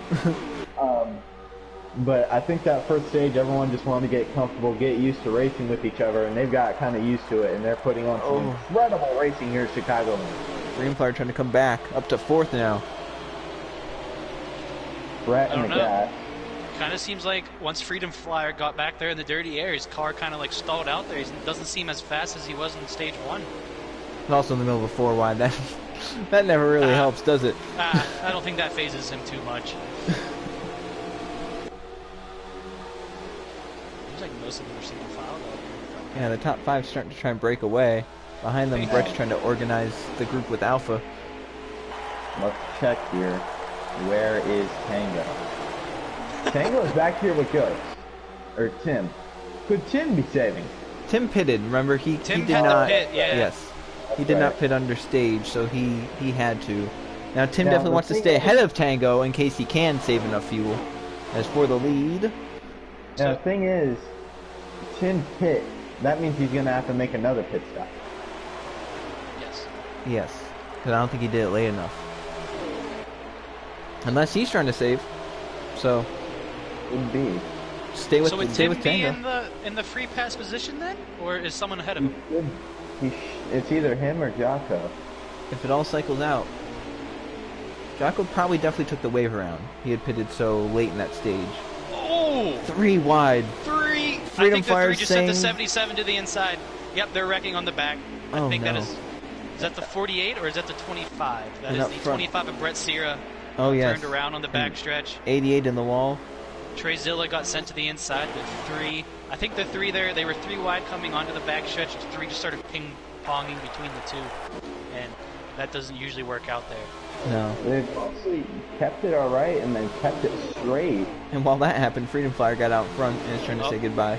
But I think that first stage, everyone just wanted to get comfortable, get used to racing with each other, and they've got kind of used to it, and they're putting on some incredible racing here at Chicagoland. Freedom Flyer trying to come back, up to 4th now. Brett and the gas. Kind of seems like once Freedom Flyer got back there in the dirty air, his car kind of like stalled out there. He doesn't seem as fast as he was in stage 1. And also in the middle of a 4 wide. That never really helps, does it? I don't think that phases him too much. Seems like most of them are single file though. Yeah, the top 5 starting to try and break away. Behind them, Brett's trying to organize the group with Alpha. Let's check here. Where is Tango? Tango is back here with Ghost. Or Tim. Could Tim be saving? Tim pitted, remember? He did had not. to pit, yeah. Yes. He did not pit under stage, so he had to. Now Tim Now, definitely the wants to thing stay is- ahead of Tango in case he can save enough fuel. As for the lead, Now the thing is, Tim pit. That means he's gonna have to make another pit stop. Yes. yes, because I don't think he did it late enough. Unless he's trying to save, so Would be. stay with So would stay Tim with be Tango. in the free pass position then, or is someone ahead of him? It's either him or Jocko. If it all cycles out, Jocko probably definitely took the wave around. He had pitted so late in that stage. Oh, 3 wide. 3! Freedom I think the Flyers 3 just sent the saying- 77 to the inside. Yep, they're wrecking on the back. I Oh, think that no. is that the 48 or is that the 25? That And is up the front. 25 of Brett Sierra. Oh yes. Turned around on the back stretch. 88 in the wall. Trey Zilla got sent to the inside. The 3, I think the 3 there, they were 3 wide coming onto the back stretch. The 3 just started ping-ponging between the 2, and that doesn't usually work out there. No. They've mostly kept it alright and then kept it straight. And while that happened, Freedom Flyer got out front and is trying to say goodbye.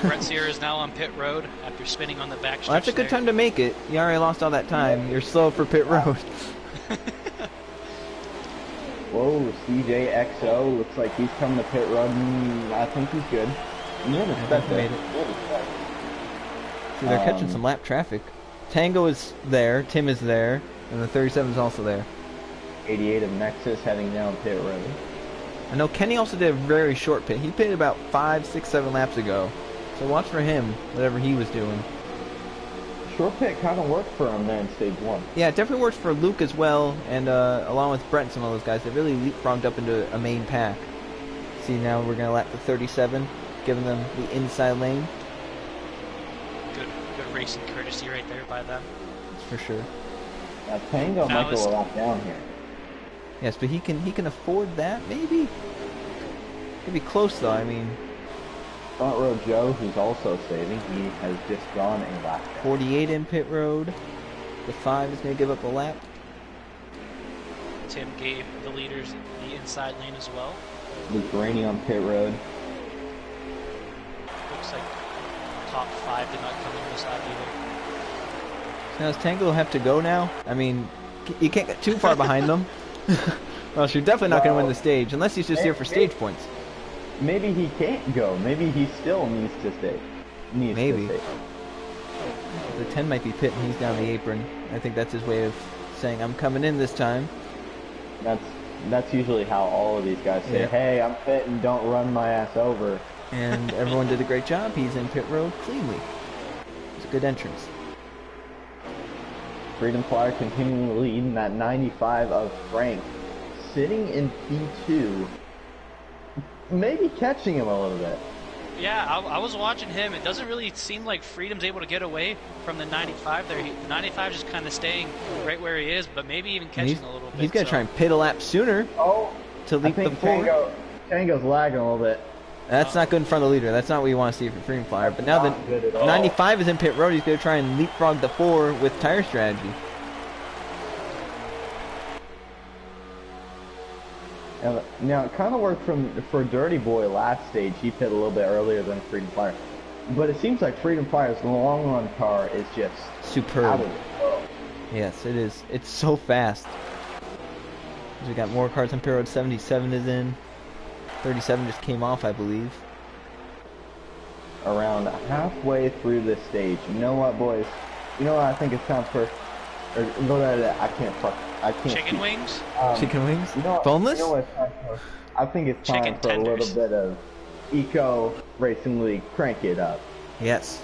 Brett Sierra is now on pit road after spinning on the back stretch. Well, that's a good there. time to make it. You already lost all that time. You're slow for pit road. Whoa, CJXO looks like he's coming to pit road. I think he's good. Made it. See, they're catching some lap traffic. Tango is there, Tim is there, and the 37 is also there. 88 of Nexus heading down pit road. I know Kenny also did a very short pit. He pitted about 5, 6, 7 laps ago. So watch for him, whatever he was doing. short pit kind of worked for him there in stage 1. Yeah, it definitely worked for Luke as well, and along with Brett and some of those guys, they really leapfrogged up into a main pack. See, now we're going to lap the 37, giving them the inside lane. Good racing courtesy right there by them. For sure. Now Tango might go a lap down here. Yes, but he can afford that, maybe? Could be close, though, I mean... Front row Joe, who's also saving, he has just gone a lap down. 48 in pit road. The 5 is going to give up a lap. Tim gave the leaders the inside lane as well. Luke Rainey on pit road. Looks like top 5 did not come in this lap either. So now does Tango have to go now? I mean, you can't get too far behind them. Well, you're definitely not going to win the stage, unless he's just here for stage points. Maybe he can't go. Maybe he still needs to stay. Maybe. The 10 might be pitting. He's down the apron. I think that's his way of saying, I'm coming in this time. That's usually how all of these guys say, hey, I'm pitting, don't run my ass over. And everyone did a great job. He's in pit road cleanly. It's a good entrance. Freedom Flyer continuing to lead in that 95 of Frank. Sitting in P2. Maybe catching him a little bit. Yeah, I was watching him. It doesn't really seem like Freedom's able to get away from the 95 there. The 95 just kind of staying right where he is, but maybe even catching a little bit. He's going to try and pit a lap sooner to leap the four. Tango's lagging a little bit. That's not good in front of the leader. That's not what you want to see from Freedom Flyer. But now the 95 is in pit road. He's going to try and leapfrog the 4 with tire strategy. Now, it kind of worked for Dirty Boy last stage. He pit a little bit earlier than Freedom Flyer. But it seems like Freedom Flyer's long run car is just superb. Out of this world. Yes, it is. It's so fast. We got more cars on pit road. 77 is in. 37 just came off, I believe. Around halfway through this stage. You know what, boys? You know what I think it's time for? I can't. Chicken wings? Chicken wings? You know, Boneless? You know what it's time for? I think it's time Chicken for tenders. a little bit of Eco Racing League. Crank it up. Yes.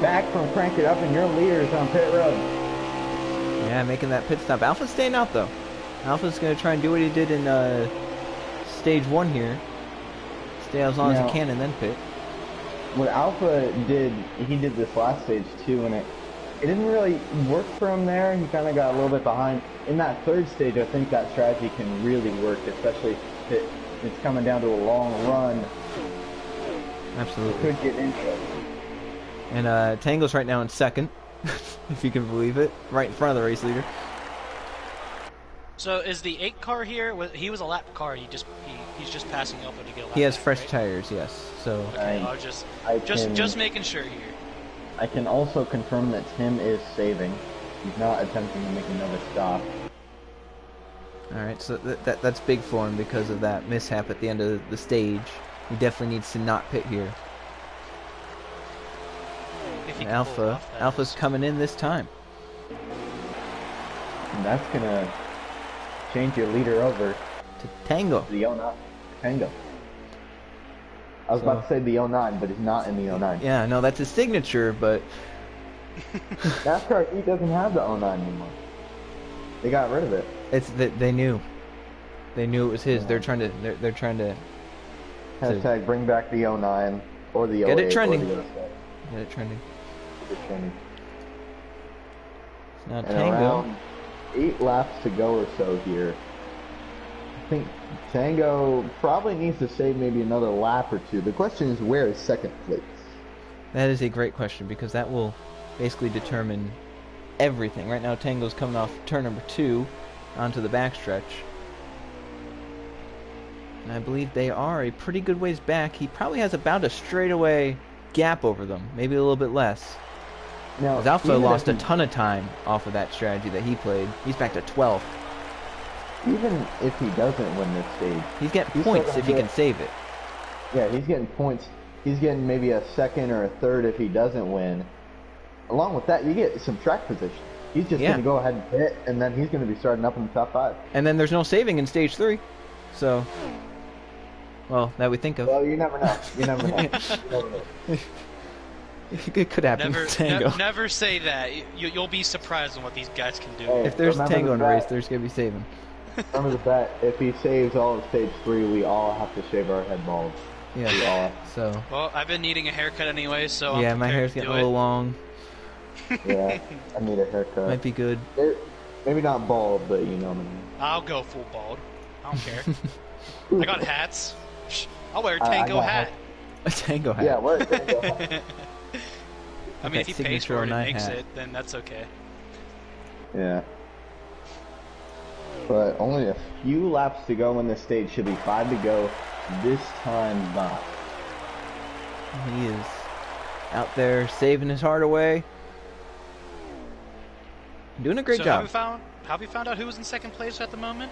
Back from Crank It Up, and your leaders on pit road. Yeah, making that pit stop. Alpha's staying out, though. Alpha's going to try and do what he did in stage 1 here. Stay out as long as he can and then pit. What Alpha did, he did this last stage too, and it didn't really work for him there. He kind of got a little bit behind. In that third stage, I think that strategy can really work, especially if it's coming down to a long run. Absolutely. Could get into it. And Tango's right now in second, if you can believe it, right in front of the race leader. So is the 8 car here? He was a lap car. He's just passing Alpha to get a lap. He has back, fresh right? tires, yes. So Okay, just making sure here. I can also confirm that Tim is saving. He's not attempting to make another stop. all right, so that's big for him because of that mishap at the end of the stage. He definitely needs to not pit here. If he And can pull it off, that Alpha's is. coming in this time. And that's gonna change your leader over To Tango. to the 09 Tango. I was So- about to say the 09, but he's not in the 09. Yeah, no, that's his signature, but NASCAR Heat doesn't have the 09 anymore. They got rid of it. it's that they knew. They knew it was his. They're trying to. They're trying to Hashtag bring back the 09 or the 08 Get it trending. or the 07. get it trending. Get it trending. It's now And Tango. around 8 laps to go or so here. I think Tango probably needs to save maybe another lap or two. The question is, where is second place? That is a great question because that will basically determine everything. Right now, Tango's coming off turn number 2 onto the backstretch. And I believe they are a pretty good ways back. He probably has about a straightaway gap over them, maybe a little bit less. Now, Because Alpha even lost a if he- ton of time off of that strategy that he played. He's back to 12th. Even if he doesn't win this stage, He's getting He's points still if he gonna can save it. yeah, he's getting points. He's getting maybe a second or a third if he doesn't win. Along with that, you get some track position. He's just Yeah. going to go ahead and hit, and then he's going to be starting up in the top 5. And then there's no saving in stage 3. So, well, that we think of. Well, you never know. You never know. You never know. It could happen Never, with Tango. never say that. You'll be surprised on what these guys can do. Hey, If there's remember Tango in a the race, bet. there's going to be saving. Remember the bet. If he saves all of stage 3, we all have to shave our head bald. We all Yeah. have So, Well, I've been needing a haircut anyway, so yeah, I'm my prepared hair's to getting do a little it. long. to. Yeah, I need a haircut. Might be good. Maybe not bald, but you know what I mean. I'll go full bald. I don't care. I got hats. Shh, I'll wear a I Tango got hat. A Tango hat. Yeah, where Tango? I mean, that if he pays signature for it and 09 makes hat. it, then that's okay. Yeah. But only a few laps to go in this stage. Should be 5 to go. This time not. He is out there saving his heart away. Doing a great so job. have you found out who was in second place at the moment?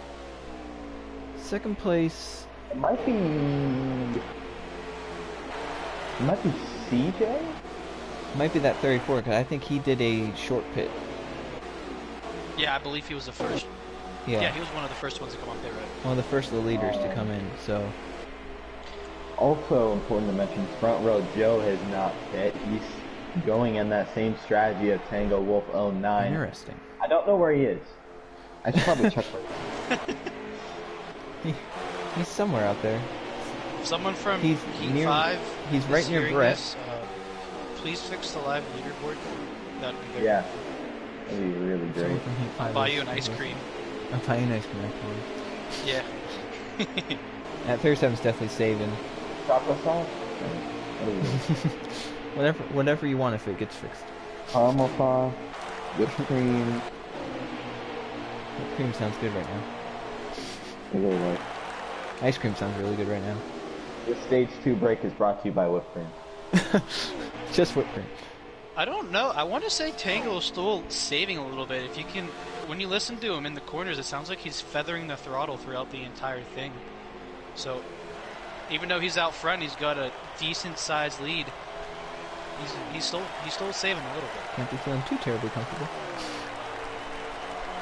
Second place. It might be. CJ? Might be that 34, because I think he did a short pit. Yeah, I believe he was the first. Yeah. Yeah, he was one of the first ones to come up there, right? One of the first of the leaders to come in, so. Also important to mention, front row Joe has not hit. He's going in that same strategy of Tango Wolf 09. Interesting. I don't know where he is. I should probably check where he is. He's somewhere out there. Someone from He's Heat near- 5. he's is right near hearing Brett. this, please fix the live leaderboard. That'd be very Yeah. That'd be really Someone great. from Heat 5 Buy is- you an ice cream. I'll buy you an ice cream, actually. Yeah. At 37's definitely saving. Chocolate sauce? What do you mean? Whatever you want if it gets fixed. Caramel sauce, whipped cream. Whipped cream sounds good right now. I really like. Ice cream sounds really good right now. This stage 2 break is brought to you by whipped cream. Just whipped cream. I don't know. I want to say Tango is still saving a little bit. If you can, when you listen to him in the corners, it sounds like he's feathering the throttle throughout the entire thing. So, even though he's out front, he's got a decent sized lead. He's still saving a little bit. Can't be feeling too terribly comfortable.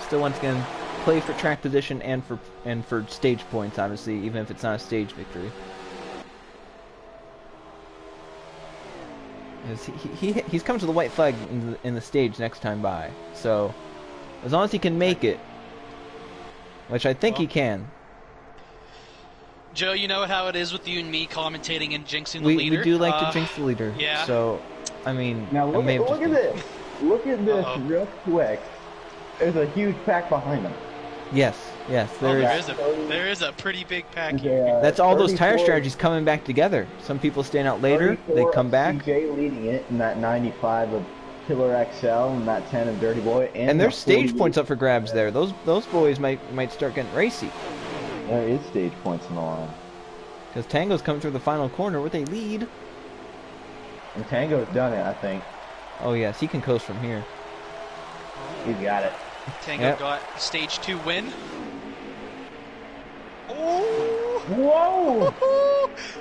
Still, once again, play for track position and for stage points. Obviously, even if it's not a stage victory. 'Cause he's coming to the white flag in the stage next time by. So, as long as he can make it, which I think he can. Joe, you know how it is with you and me commentating and jinxing the We leader. do like to jinx the leader. yeah. So, I mean, Now I look may at, have look just at been- this. Look at this Uh-oh. real quick. There's a huge pack behind him. Yes, Oh, there is. there is a pretty big pack There's here. a, That's all those tire 34 strategies coming back together. Some people staying out later, they 34 come of back, CJ leading it in that 95 of Killer XL and that 10 of Dirty Boy. and the there's stage 48 points up for grabs there. Those boys might start getting racy. There is stage points in the line. Because Tango's coming through the final corner with a lead. And Tango's done it, I think. Oh yes, he can coast from here. He's got it. Tango Yep. got stage 2 win. Oh! Whoa!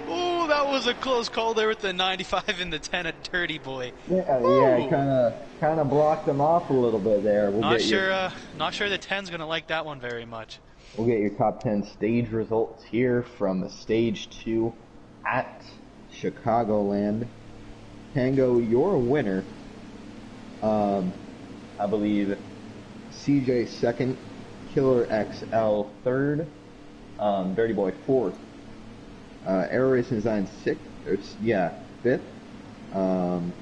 Oh, that was a close call there with the 95 and the 10 at Dirty Boy. Yeah, Ooh. kind of blocked him off a little bit there. We'll Not get sure the 10's gonna like that one very much. We'll get your top 10 stage results here from stage 2 at Chicagoland. Tango, your winner. I believe CJ second, Killer XL third, Dirty Boy fourth, Aero Racing Design sixth, fifth, Meme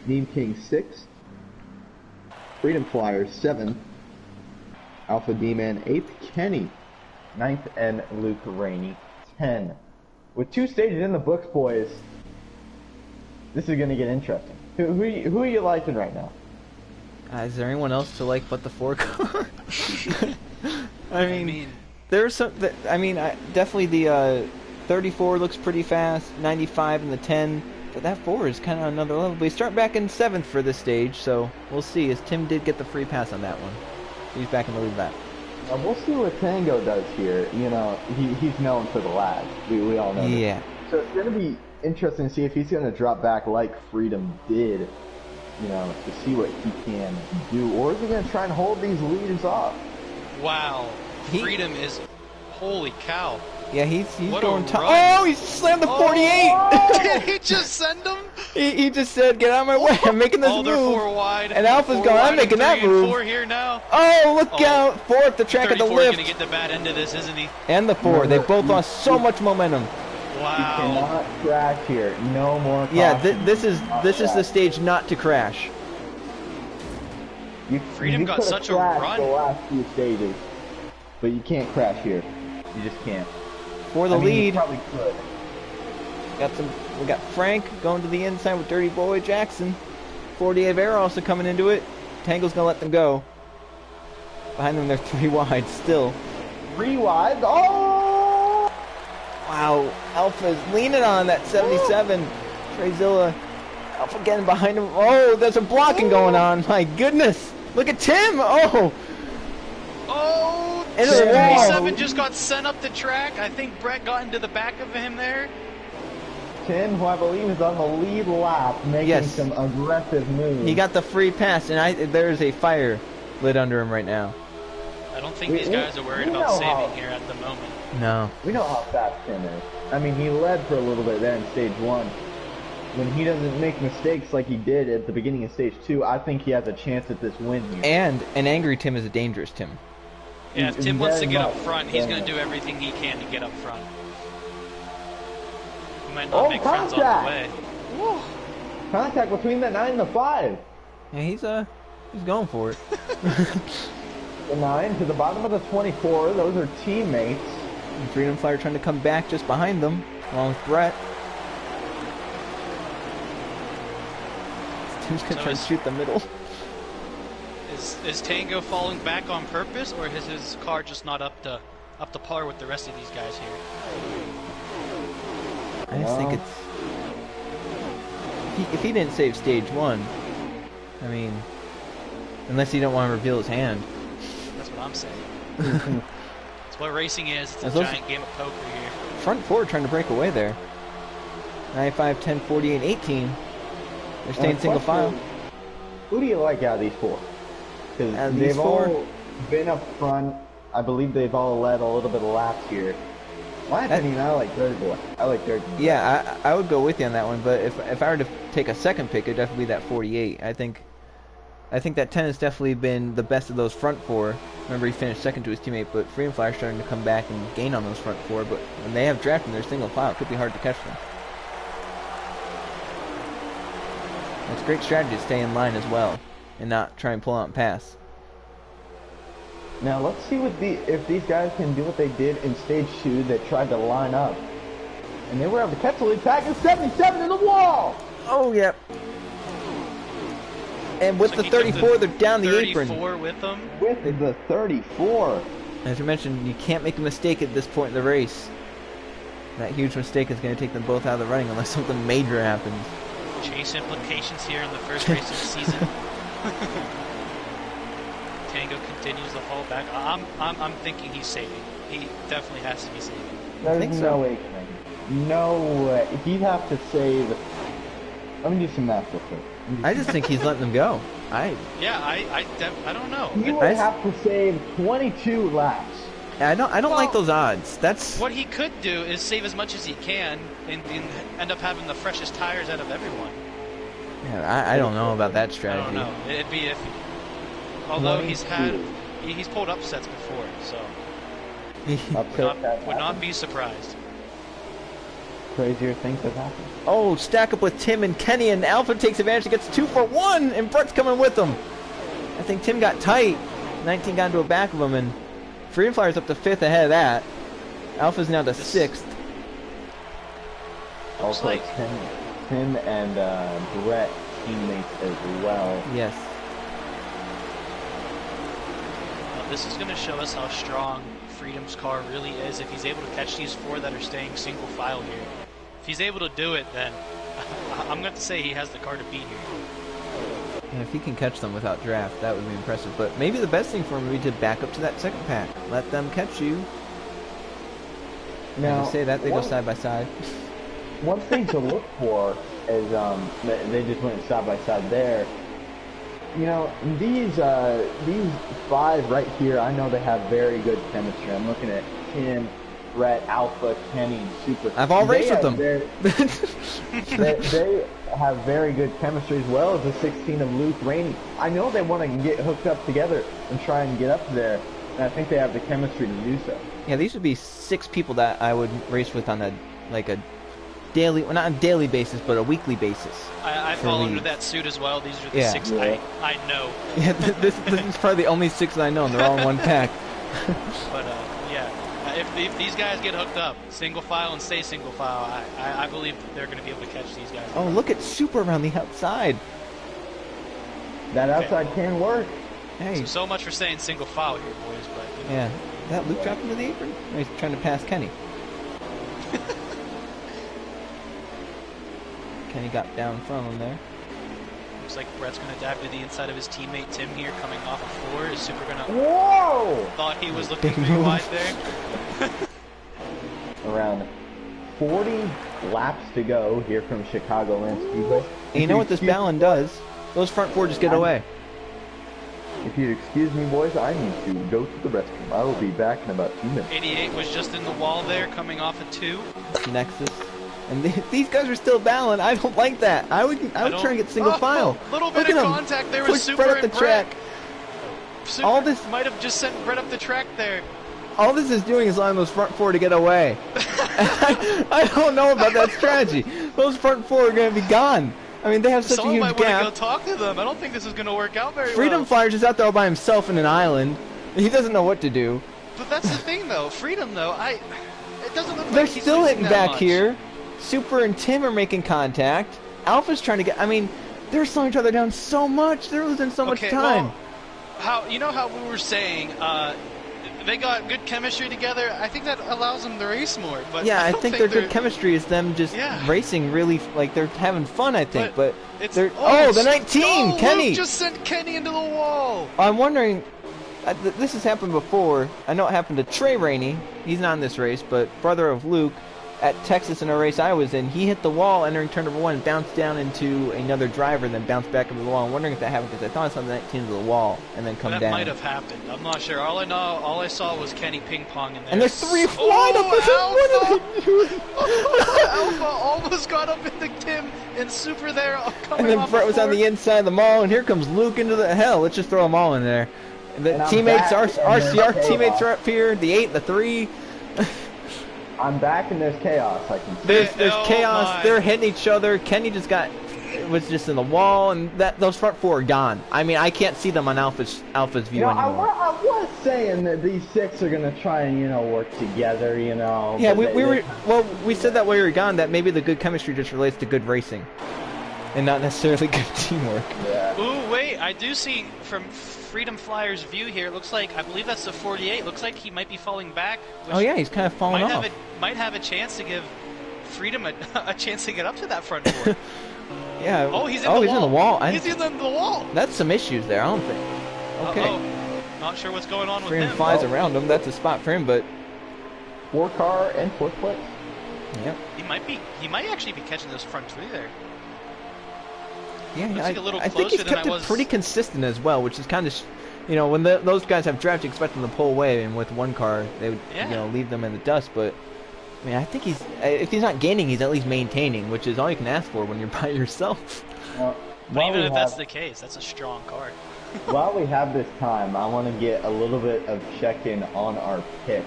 King sixth, Freedom Flyer seventh, Alpha D-Man eighth, Kenny ninth, and Luke Rainey 10. With 2 stages in the books, boys, this is going to get interesting. Who are you liking right now? Is there anyone else to like but the 4 car? I mean, there's some. Definitely the 34 looks pretty fast. 95 and the 10, but that 4 is kind of another level. We start back in 7th for this stage, so we'll see. As Tim did get the free pass on that one, he's back in the lead lap. We'll see what Tango does here. You know, he's known for the lag. We all know. Yeah. That. So it's going to be interesting to see if he's going to drop back like Freedom did. You know, to see what he can do, or is he going to try and hold these leaders off? Wow, Freedom is, holy cow. Yeah, he's what going top. Oh, he slammed the 48! Did he just send him? He just said, "Get out of my way! I'm making this move." They're 4 wide. And Alpha's going, "I'm making that move." 4 here now. Oh, look out! 4 at the track of the 34 lift. Gonna get the bad end of this, isn't he? And the 4. They both lost so much momentum. Wow. You cannot crash here. No more. Yeah, caution. this is the stage not to crash. Freedom got such a run. The last few stages, but you can't crash here. You just can't. For the lead. You probably could. We got Frank going to the inside with Dirty Boy Jackson. 48 Air also coming into it. Tango's gonna let them go. Behind them, they're 3 wide still. 3 wide. Oh! Wow, Alpha's leaning on that 77. Trezilla. Alpha getting behind him. Oh, there's a blocking going on. My goodness. Look at Tim. Oh. Oh, Into the wall. 77 just got sent up the track. I think Brett got into the back of him there. Tim, who I believe is on the lead lap, making some aggressive moves. He got the free pass, and there's a fire lit under him right now. I don't think these guys are worried about saving here at the moment. No. We know how fast Tim is. I mean, he led for a little bit there in stage 1. When he doesn't make mistakes like he did at the beginning of stage 2, I think he has a chance at this win here. And an angry Tim is a dangerous Tim. Yeah, if Tim wants to get up front, he's going to do everything he can to get up front. He might not make friends on the way. Whoa. Contact between the 9 and the 5. Yeah, he's going for it. The 9 to the bottom of the 24. Those are teammates. And Freedom Flyer trying to come back just behind them, along with Brett. Tim's going to try and shoot the middle. Is Tango falling back on purpose, or is his car just not up to par with the rest of these guys here? I just think it's... If he didn't save stage 1, I mean... Unless he don't want to reveal his hand. That's what I'm saying. That's what racing is. It's a giant game of poker here. Front 4 trying to break away there. 95, 10, 48, 18. They're staying single file. Who do you like out of these 4? Because they've all been up front. I believe they've all led a little bit of laps here. My opinion, I like Dirty Boy. I like Dirty Boy. Yeah, I would go with you on that one, but if I were to take a second pick, it'd definitely be that 48. I think that 10 has definitely been the best of those front 4. Remember, he finished second to his teammate, but Freedom Flyer starting to come back and gain on those front 4. But when they have draft and they're single file, it could be hard to catch them. It's a great strategy to stay in line as well and not try and pull out and pass. Now let's see if these guys can do what they did in stage 2. They tried to line up, and they were able to catch the lead pack in 77 in the wall. Oh, yep. And with the 34, they're down the apron. 34 with them. With the 34. As you mentioned, you can't make a mistake at this point in the race. That huge mistake is going to take them both out of the running unless something major happens. Chase implications here in the first race of the season. Tango continues to fall back. I'm thinking he's saving. He definitely has to be saving. There's no way. No way. He'd have to save. Let me do some math real quick. I just think he's letting them go. I don't know. He would have to save 22 laps I don't like Well, those odds. That's What he could do is save as much as he can and end up having the freshest tires out of everyone. yeah, I don't know about that I strategy. don't know. It'd be if, although he's 22. he's pulled upsets before, so Upset that would not happened. be surprised. Crazier things have happened. Oh, stack up with Tim and Kenny, and Alpha takes advantage and gets 2 for 1, and Brett's coming with him. I think Tim got tight. 19 got into a back of him, and Freedom Flyer's up to 5th ahead of that. Alpha's now to 6th. Also, like- Tim and Brett teammates as well. Yes. This is going to show us how strong Freedom's car really is if he's able to catch these 4 that are staying single file here. If he's able to do it, then I'm going to say he has the car to beat here. Yeah, if he can catch them without draft, that would be impressive. But maybe the best thing for him would be to back up to that second pack. Let them catch you. Now, As you say that, they go side by side. one thing to look for is they just went side by side there. You know, these 5 right here, I know they have very good chemistry. I'm looking at Tim, Brett, Alpha, Kenny, and Super. I've all raced with them. They have very good chemistry as well as the 16 of Luke Rainey. I know they want to get hooked up together and try and get up there, and I think they have the chemistry to do so. Yeah, these would be 6 people that I would race with on a daily, well, not on a daily basis, but a weekly basis. I For fall leads. under that suit as well. These are the Yeah. 6 Yeah. I know. Yeah, this is probably the only 6 that I know, and they're all in one pack. But yeah, if these guys get hooked up, single file and stay single file, I believe they're going to be able to catch these guys. Oh, look at Super around the outside. That outside can work. Hey, So much for saying single file here, boys. But you know, yeah. That Luke dropped into the apron? Oh, he's trying to pass Kenny. Kenny got down from him there. looks like Brett's going to dive to the inside of his teammate Tim here, coming off a 4. Is Super going to? Whoa! Thought he was looking Big pretty moves. wide there. Around 40 laps to go here from Chicagoland Speedway. And you know what this Ballon does? Those front 4 just get away. If you'd excuse me, boys, I need to go to the restroom. I will be back in about 2 minutes. 88 was just in the wall there, coming off a 2. Nexus. And these guys are still battling. I don't like that. I would try and get single file. Little Look bit at of 'em. contact there Push with Super Brett up and the track. Brett. Super All this- might have just sent Brett up the track there. All this is doing is allowing those front 4 to get away. I don't know about that strategy. Those front 4 are going to be gone. I mean, they have such a Someone huge might want to go gap. talk to them. I don't think this is going to work out very Freedom well. Flyer's just out there all by himself in an island. He doesn't know what to do. But that's the thing, though. Freedom, though, it doesn't look They're like he's still losing hitting that back much. here. Super and Tim are making contact. Alpha's trying to get. I mean, they're slowing each other down so much. They're losing so much time. Well, how we were saying they got good chemistry together. I think that allows them to race more. But Yeah, I don't think their good chemistry is them just Yeah. racing really, like they're having fun, I think. But it's they're the 19, oh, Kenny. Luke just sent Kenny into the wall. I'm wondering, this has happened before. I know it happened to Trey Rainey. He's not in this race, but brother of Luke, at Texas in a race I was in, he hit the wall entering turn number 1 and bounced down into another driver and then bounced back into the wall. I'm wondering if that happened because I thought I saw the 19 into the wall and then come That down. might have happened. I'm not sure. All I saw was Kenny ping pong in there. And there's 3 wide up. What are they doing? Alpha almost got up into Tim and Super there. Coming And then off Brett a was on 4. the inside of the mall, and here comes Luke into the hell. Let's just throw them all in there. The And I'm teammates, back, our and there's CR chaos. teammates are up here. The 8, the 3. I'm back and there's chaos, I can see. There's Oh chaos. my. They're hitting each other. Kenny was just in the wall, and those front 4 are gone. I mean, I can't see them on Alpha's view You know, anymore. I was saying that these 6 are going to try and, work together, Yeah, but we said that while you were gone, that maybe the good chemistry just relates to good racing, and not necessarily good teamwork. Yeah. Ooh, wait! I do see from Freedom Flyer's view here. It looks like I believe that's the 48. Looks like he might be falling back. Which Oh yeah, he's kind of falling might off. might have a chance to give Freedom a chance to get up to that front 4. Yeah. Oh, he's in the wall. in the wall. He's in the wall. That's some issues there. I don't think. Okay. Uh-oh. Not sure what's going on with Freedom him. flies around him. That's a spot for him, but 4 car and 4th place. yeah. He might actually be catching those front 3 there. Yeah, Looks like a little I think he's closer than kept I it was- pretty consistent as well, which is kind of You know, when those guys have draft, you expect them to pull away, and with one car, they would, Yeah. you know, leave them in the dust. But I mean, I think if he's not gaining, he's at least maintaining, which is all you can ask for when you're by yourself. Well, But even if that's the case, that's a strong car. while we have this time, I want to get a little bit of check-in on our picks.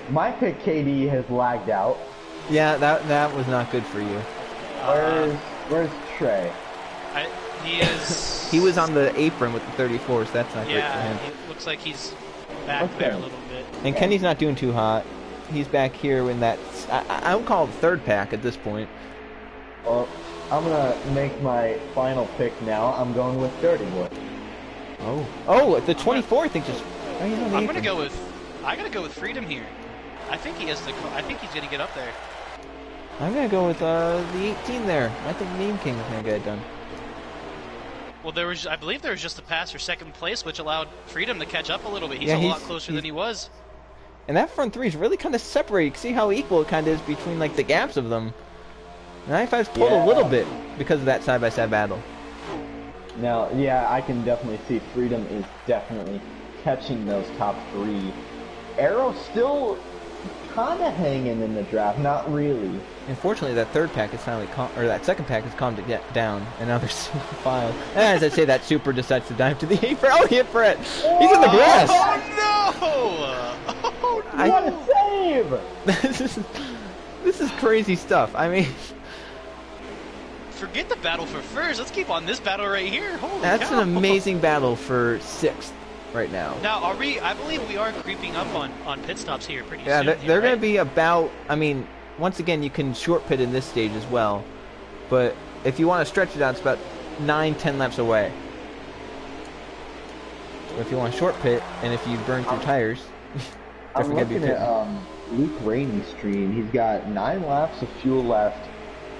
My pick, KD, has lagged out. Yeah, that was not good for you. Where's Trey? He is. He was on the apron with the 34, so that's not great for Yeah, him. it looks like he's back Okay. there a little bit. And Kenny's not doing too hot. He's back here in that. I would call it third pack at this point. Well, I'm gonna make my final pick now. I'm going with Dirty Boy. Oh, the 24, I think just. Oh, he's on the I'm apron. gonna go with. I gotta go with Freedom here. I think he has the. I think he's gonna get up there. I'm gonna go with the 18 there. I think Meme King is gonna get it done. Well, I believe there was just a pass for second place, which allowed Freedom to catch up a little bit. He's Yeah, a lot he's- closer than he was. And that front three is really kind of separated. You can see how equal it kind of is between like the gaps of them. 95's pulled a little bit because of that side-by-side battle. Now, yeah, I can definitely see Freedom is definitely catching those top three. Arrow's still kind of hanging in the draft, not really. Unfortunately, that third pack is finally or that second pack has calmed it down, and now they're single file. As I say, that super decides to dive to the apron. Oh, he hit Brett. He's in the grass. Oh no! Oh no! What a save! This is crazy stuff. I mean, Forget the battle for first. Let's keep on this battle right here. Holy that's cow. an amazing battle for sixth right now. Now, are we? I believe we are creeping up on pit stops here pretty Yeah, soon. they're, here, they're going right? to be about. I mean, once again, you can short pit in this stage as well, but if you want to stretch it out, it's about 9-10 laps away. So if you want to short pit, and if you burn through tires, I'm definitely got to be looking pitting. at Luke Rainey's stream. He's got 9 laps of fuel left,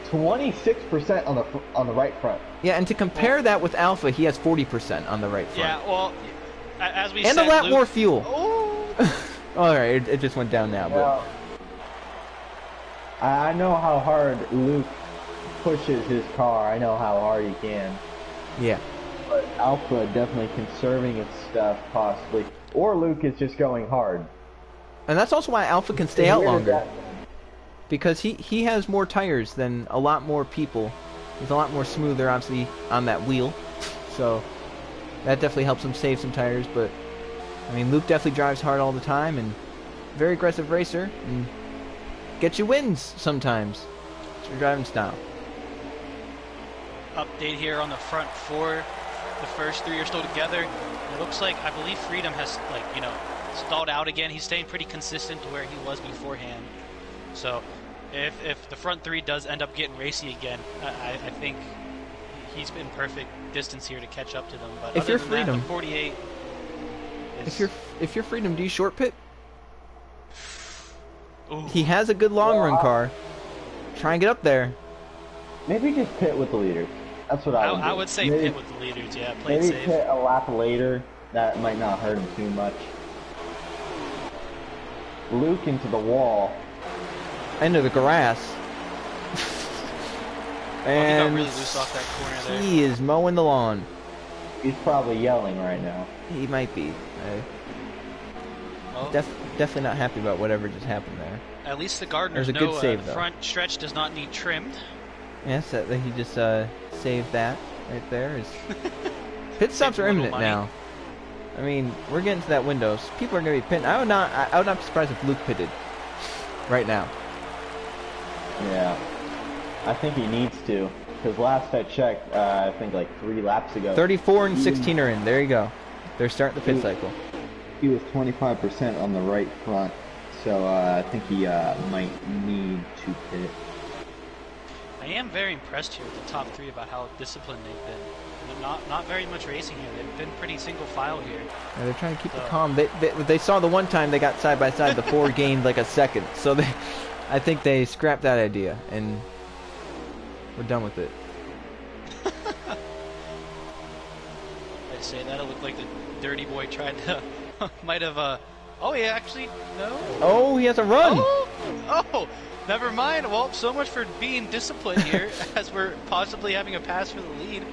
26% on the right front. Yeah, and to compare that with Alpha, he has 40% on the right front. Yeah. Well, as we And said, a lot Luke, more fuel. Oh. All right, it just went down now, but Well, I know how hard Luke pushes his car. I know how hard he can. yeah. But Alpha definitely conserving his stuff, possibly. Or Luke is just going hard. And that's also why Alpha can stay out Where did longer. that- Because he has more tires than a lot more people. He's a lot more smoother, obviously, on that wheel. So that definitely helps him save some tires. But, I mean, Luke definitely drives hard all the time and very aggressive racer. And gets you wins sometimes. It's your driving style. Update here on the front four. The first three are still together. It looks like, I believe Freedom has, like, you know, stalled out again. He's staying pretty consistent to where he was beforehand. So, if the front three does end up getting racy again, I think he's in perfect distance here to catch up to them. But If other you're than that, Freedom- the 48 is... If you're Freedom, do you short pit? Ooh. He has a good long run car. Try and get up there. Maybe just pit with the leaders. That's what I would do. I would say Maybe- pit with the leaders, yeah, play it Maybe safe. pit a lap later. That might not hurt him too much. Luke into the wall. Into the grass. Oh, he got And really loose off that corner there. he is mowing the lawn. He's probably yelling right now. He might be. Well, Definitely not happy about whatever just happened there. at least the gardeners There's a good know save, the though. front stretch does not need trimmed. Yes, that he just saved that right there. Pit stops Saved are a little imminent money. now. I mean, we're getting to that window. So people are going to be pitting. I would not be surprised if Luke pitted right now. Yeah. I think he needs to. Because last I checked, I think like 3 laps ago, 34 and 16 are in. There you go. They're starting the pit cycle. he was 25% on the right front. So I think he might need to pit. I am very impressed here with the top three about how disciplined they've been. And not very much racing here. They've been pretty single file here. Yeah, they're trying to keep it So- calm. They saw the one time they got side by side, the 4 gained like a second. So I think they scrapped that idea and we're done with it. I'd say that'll look like the dirty boy tried to, might have, oh yeah, actually, no. Oh, he has a run. Oh, never mind. Well, so much for being disciplined here, as we're possibly having a pass for the lead.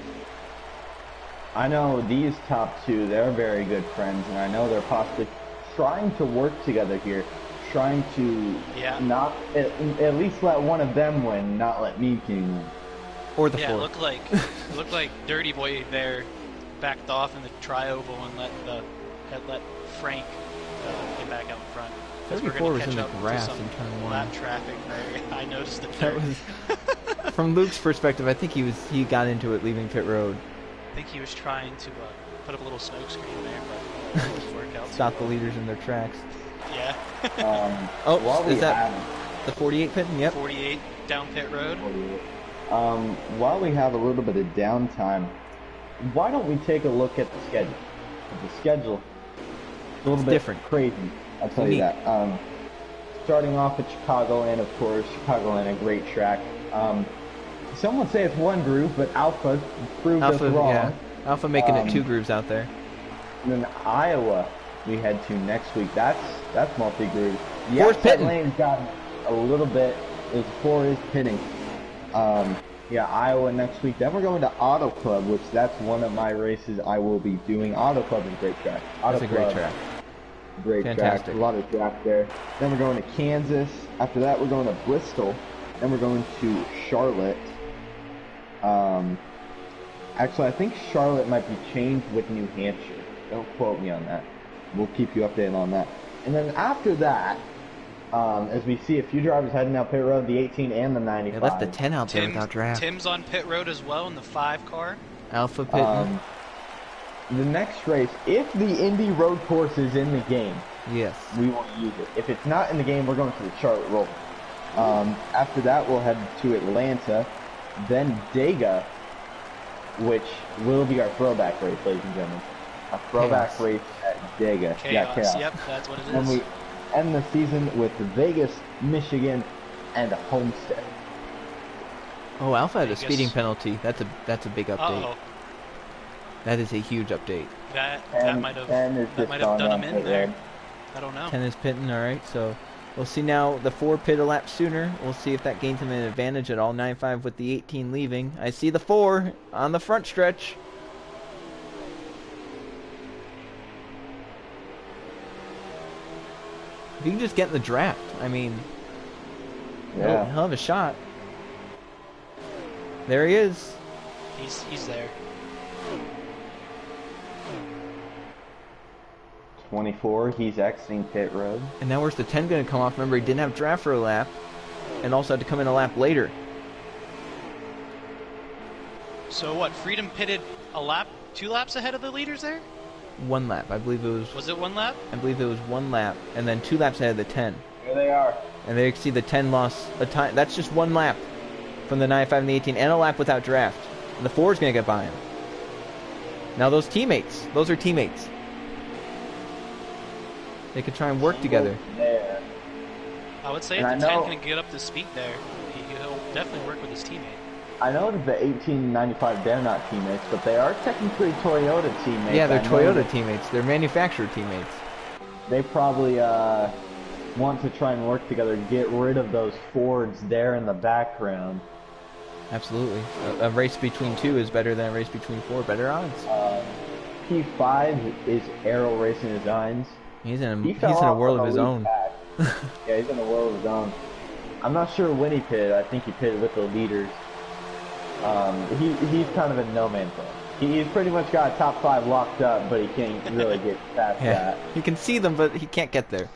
I know these top two, they're very good friends, and I know they're possibly trying to work together here, trying to Yeah. not at least let one of them win, not let me king win. Or the Yeah, it 4. looked like Dirty Boy there backed off in the tri-oval and let Frank get back out in front. 'Cause we're 34 gonna was catch in the up to grass some in turn 1. lap traffic there. I noticed it That there. was from Luke's perspective. I think he got into it leaving pit road. I think he was trying to put up a little smoke screen there, but it didn't work out. Stop the leaders in their tracks. Yeah. Oh, While we is that have the 48 pitting? Yep. 48 down pit road. while we have a little bit of downtime, why don't we take a look at the schedule? The schedule is a little bit different. crazy, I'll tell you Unique. that. Starting off at Chicagoland, of course. Chicagoland, a great track. Some would say it's one groove, but Alpha proved us wrong. Yeah. Alpha making it 2 grooves out there. And then Iowa, we head to next week. That's multi-groove. The Four's outside pitting. lane's got a little bit. 4 is pitting. Yeah, Iowa next week. Then we're going to Auto Club, which that's one of my races I will be doing. Auto Club is a great track. Auto That's a great Club, track. Great Fantastic. track. A lot of track there. Then we're going to Kansas. After that, we're going to Bristol. Then we're going to Charlotte. Actually, I think Charlotte might be changed with New Hampshire. Don't quote me on that. We'll keep you updated on that. And then after that, as we see a few drivers heading out pit road, the 18 and the 95. They left the 10 out there without draft. Tim's on pit road as well in the 5 car. Alpha pitting. The next race, if the Indy road course is in the game, Yes. we will use it. If it's not in the game, we're going to the Charlotte Roll. After that, we'll head to Atlanta, then Dega, which will be our throwback race, ladies and gentlemen. A throwback Chaos. race at Dega. Chaos. Yeah, Chaos. Yep, that's what it And is. we end the season with Vegas, Michigan, and Homestead. Oh, Alpha had a Vegas. speeding penalty. That's a big update. Uh-oh. That is a huge update. That And might have Ben is just done on him that in pit there. road. I don't know. 10 is pitting. All right, so we'll see now. The 4 pit a lap sooner. We'll see if that gains him an advantage at all 9.5 with the 18 leaving. I see the 4 on the front stretch. If you can just get in the draft, I mean, Yeah. he'll have a shot. There he is. He's there. 24, he's exiting pit road. And now where's the 10 going to come off? Remember, he didn't have draft for a lap, and also had to come in a lap later. So what? Freedom pitted a lap, 2 laps ahead of the leaders there? 1 lap, I believe it was. Was it 1 lap? I believe it was 1 lap, and then 2 laps ahead of the 10. Here they are. And they see the 10 lost a time. That's just 1 lap from the 9.5 and the 18, and a lap without draft. And the 4 is going to get by him. Now those teammates, those are teammates. They could try and work together. There. I would say if And the I 10 know- can get up to speed there, he'll definitely work with his teammate. I know that the 1895, they're not teammates, but they are technically Toyota teammates. Yeah, they're I know Toyota that teammates. They're manufacturer teammates. They probably want to try and work together, get rid of those Fords there in the background. Absolutely. A race between 2 is better than a race between 4. Better odds. P5 is Aero Racing Designs. He's in He a, fell he's in a off world on of the his lead own. pack. Yeah, he's in a world of his own. I'm not sure when he pitted. I think he pitted with the leaders. He's kind of in no man's land. He's pretty much got a top 5 locked up, but he can't really get past Yeah. that. You can see them, but he can't get there.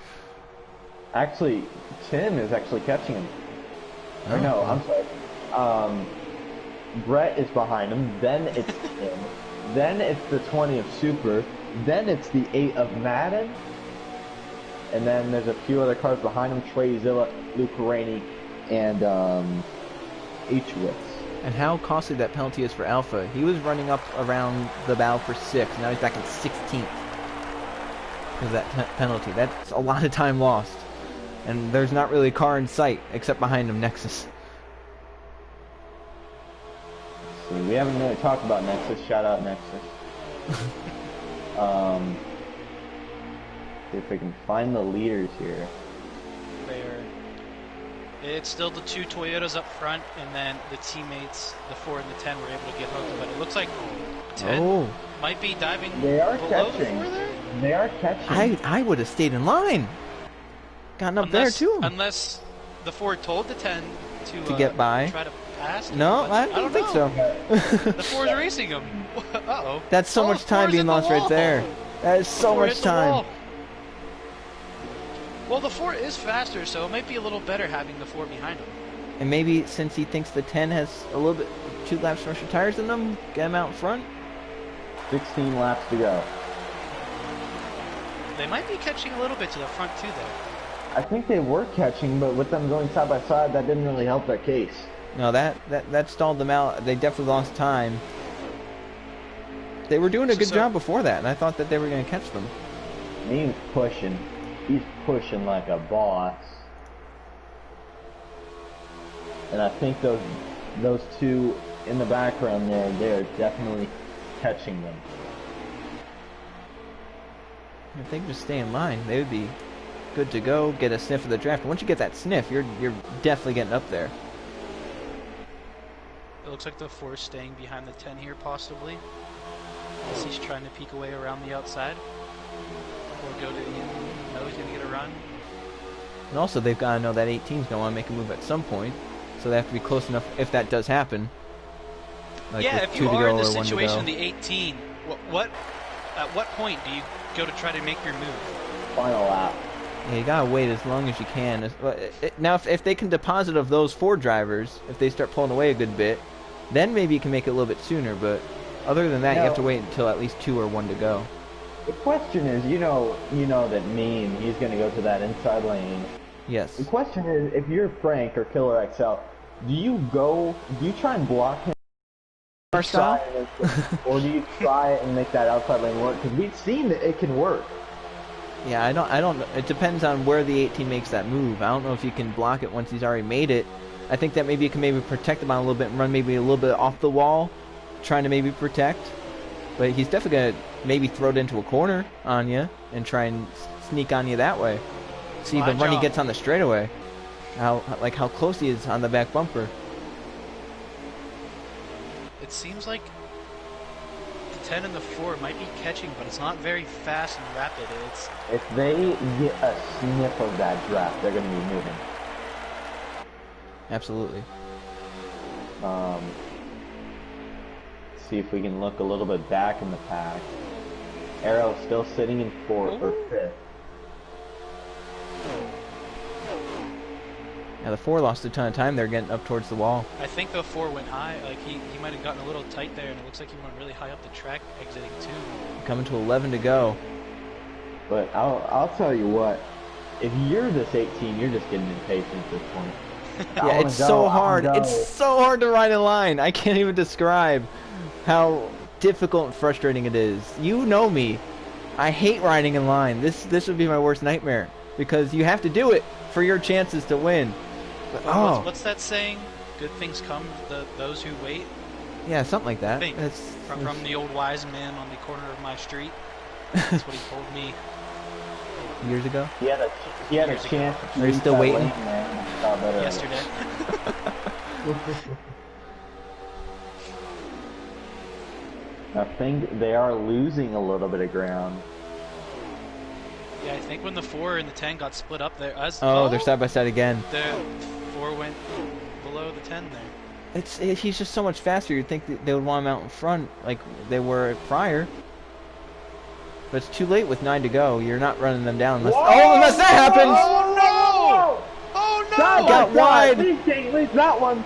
Actually, Tim is actually catching him. Or no, I'm sorry. Brett is behind him. Then it's Tim. Then it's the 20 of Super. Then it's the 8 of Madden. And then there's a few other cars behind him. Trey Zilla, Luke Rainey, and H-Witz. And how costly that penalty is for Alpha. He was running up around the bow for 6th. Now he's back in 16th. Because of that penalty. That's a lot of time lost. And there's not really a car in sight, except behind him, Nexus. See, we haven't really talked about Nexus. Shout out Nexus. See if we can find the leaders here. It's still the 2 Toyotas up front, and then the teammates, the 4 and the 10, were able to get hooked. But it looks like 10 Oh. might be diving They are below the catching. 4 there? They are catching. I would have stayed in line. Gotten up there too. Unless the 4 told the 10 To get by. try to pass him, No, but I don't think so. The 4 is racing him. Uh-oh. That's so Oh, much the time 4's being in the lost right wall. there. That is The so 4 much hit the time. wall. Well, the 4 is faster, so it might be a little better having the 4 behind him. And maybe since he thinks the 10 has a little bit 2 laps fresher tires than them, get him out in front. 16 laps to go. They might be catching a little bit to the front too there. I think they were catching, but with them going side by side, that didn't really help their case. No, that stalled them out. They definitely lost time. They were doing a good job before that, and I thought that they were going to catch them. He's pushing. He's pushing like a boss. And I think those two in the background there, they're definitely catching them. If they could just stay in line, they would be good to go, get a sniff of the draft. Once you get that sniff, you're definitely getting up there. It looks like the 4 is staying behind the 10 here, possibly. As he's trying to peek away around the outside. Or go to the end. No, he's going to get a run. And also, they've got to know that 18's going to want to make a move at some point. So they have to be close enough if that does happen. Like yeah, with if 2 you to are go in the or 1 to situation go. of the 18, at what point do you go to try to make your move? Final lap. Yeah, you gotta wait as long as you can. Now, if they can deposit of those 4 drivers, if they start pulling away a good bit, then maybe you can make it a little bit sooner. But other than that, you have to wait until at least 2 or 1 to go. The question is, you know that meme, he's going to go to that inside lane. Yes. The question is, if you're Frank or Killer XL, do you try and block him? Our style? Or do you try and make that outside lane work? Because we've seen that it can work. Yeah, I don't know. It depends on where the 18 makes that move. I don't know if you can block it once he's already made it. I think that maybe you can maybe protect him on a little bit and run maybe a little bit off the wall, trying to maybe protect. But he's definitely going to maybe throw it into a corner on you and try and sneak on you that way. See the run he gets on the straightaway. How close he is on the back bumper. It seems like the 10 and the 4 might be catching, but it's not very fast and rapid. If they get a sniff of that draft, they're going to be moving. Absolutely. See if we can look a little bit back in the pack. Arrow still sitting in 4th or 5th. Yeah, the 4 lost a ton of time there getting up towards the wall. I think the 4 went high. Like he might have gotten a little tight there, and it looks like he went really high up the track, exiting 2. Coming to 11 to go. But I'll tell you what, if you're this 18, you're just getting impatient at this point. Yeah, it's so hard. It's so hard to ride a line. I can't even describe how difficult and frustrating it is. You know me. I hate riding in line. This would be my worst nightmare because you have to do it for your chances to win. But, What's that saying? Good things come to those who wait. Yeah, something like that. From the old wise man on the corner of my street. That's what he told me years ago. He had a chance. Are you still waiting? Yesterday. I think they are losing a little bit of ground. Yeah, I think when the 4 and the 10 got split up there, they're side by side again. The 4 went below the 10 there. He's just so much faster. You'd think that they would want him out in front like they were prior. But it's too late with 9 to go. You're not running them down unless that happens. Oh no! Oh no! That got wide. Please can't leave that one.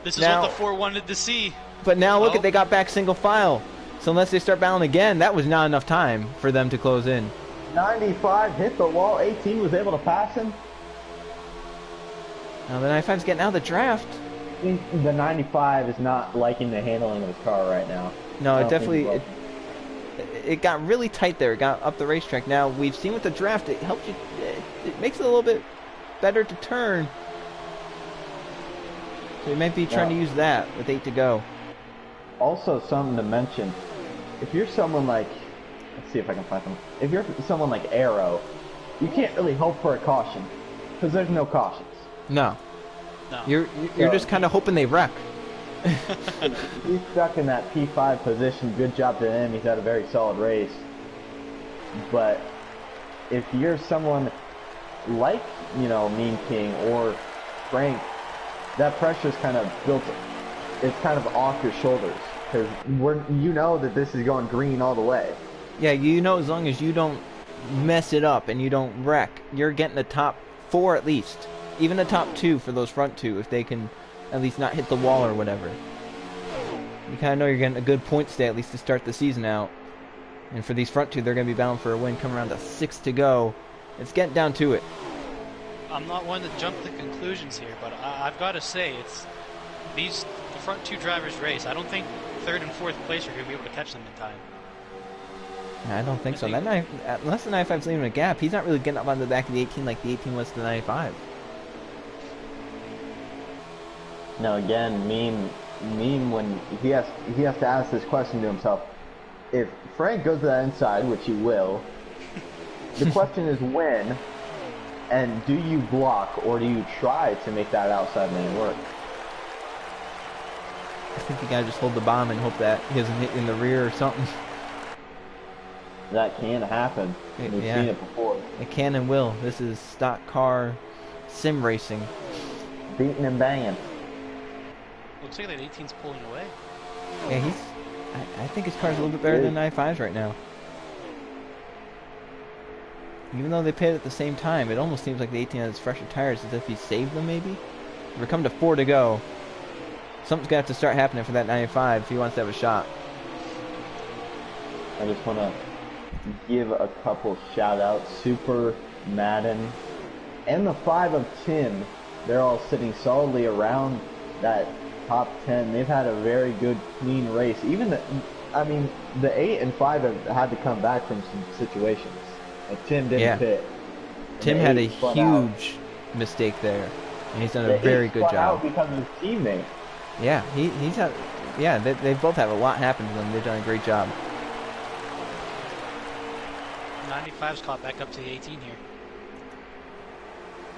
This is what the 4 wanted to see. But now look they got back single file. So unless they start battling again, that was not enough time for them to close in. 95 hit the wall. 18 was able to pass him. Now the 95's getting out of the draft. I think the 95 is not liking the handling of his car right now. No, it definitely it got really tight there. It got up the racetrack. Now we've seen with the draft, it helps you. It makes it a little bit better to turn. So you might be trying to use that with 8 to go. Also, something to mention: if you're someone like, let's see if I can find them. If you're someone like Arrow, you can't really hope for a caution because there's no cautions. No. No. You're just kind of hoping they wreck. He's stuck in that P5 position. Good job to him. He's had a very solid race. But if you're someone like, you know, Mean King or Frank, that pressure's kind of built. It's kind of off your shoulders because you know that this is going green all the way. Yeah, you know, as long as you don't mess it up and you don't wreck, you're getting the top 4 at least. Even the top 2 for those front 2, if they can at least not hit the wall or whatever. You kind of know you're getting a good point stay at least to start the season out. And for these front 2, they're going to be bound for a win coming around to 6 to go. It's getting down to it. I'm not one to jump to conclusions here, but I've got to say, it's the front 2 drivers race. I don't think 3rd and 4th place are going to be able to catch them in time. I don't think so. Unless the 95's leaving a gap, he's not really getting up on the back of the 18 like the 18 was to the 95. Now again, Meme when he has to ask this question to himself. If Frank goes to that inside, which he will, the question is when, and do you block or do you try to make that outside lane work? I think you gotta just hold the bomb and hope that he doesn't hit in the rear or something. That can happen. We've seen it before. It can and will. This is stock car sim racing. Beating and banging. Looks like that 18's pulling away. Yeah, I think his car's a little bit better than 95's right now. Even though they pitted at the same time, it almost seems like the 18 has fresher tires, as if he saved them maybe. We're coming to 4 to go. Something's got to start happening for that 95 if he wants to have a shot. I just want to give a couple shout outs. Super, Madden, and the 5 of Tim. They're all sitting solidly around that top 10. They've had a very good, clean race. Even the 8 and 5 have had to come back from some situations. Like Tim didn't pit. Tim had a huge mistake there, and he's done a very good job. Because of his teammate. Yeah, he's had. Yeah, they both have a lot happen to them. They've done a great job. 95's caught back up to the 18 here.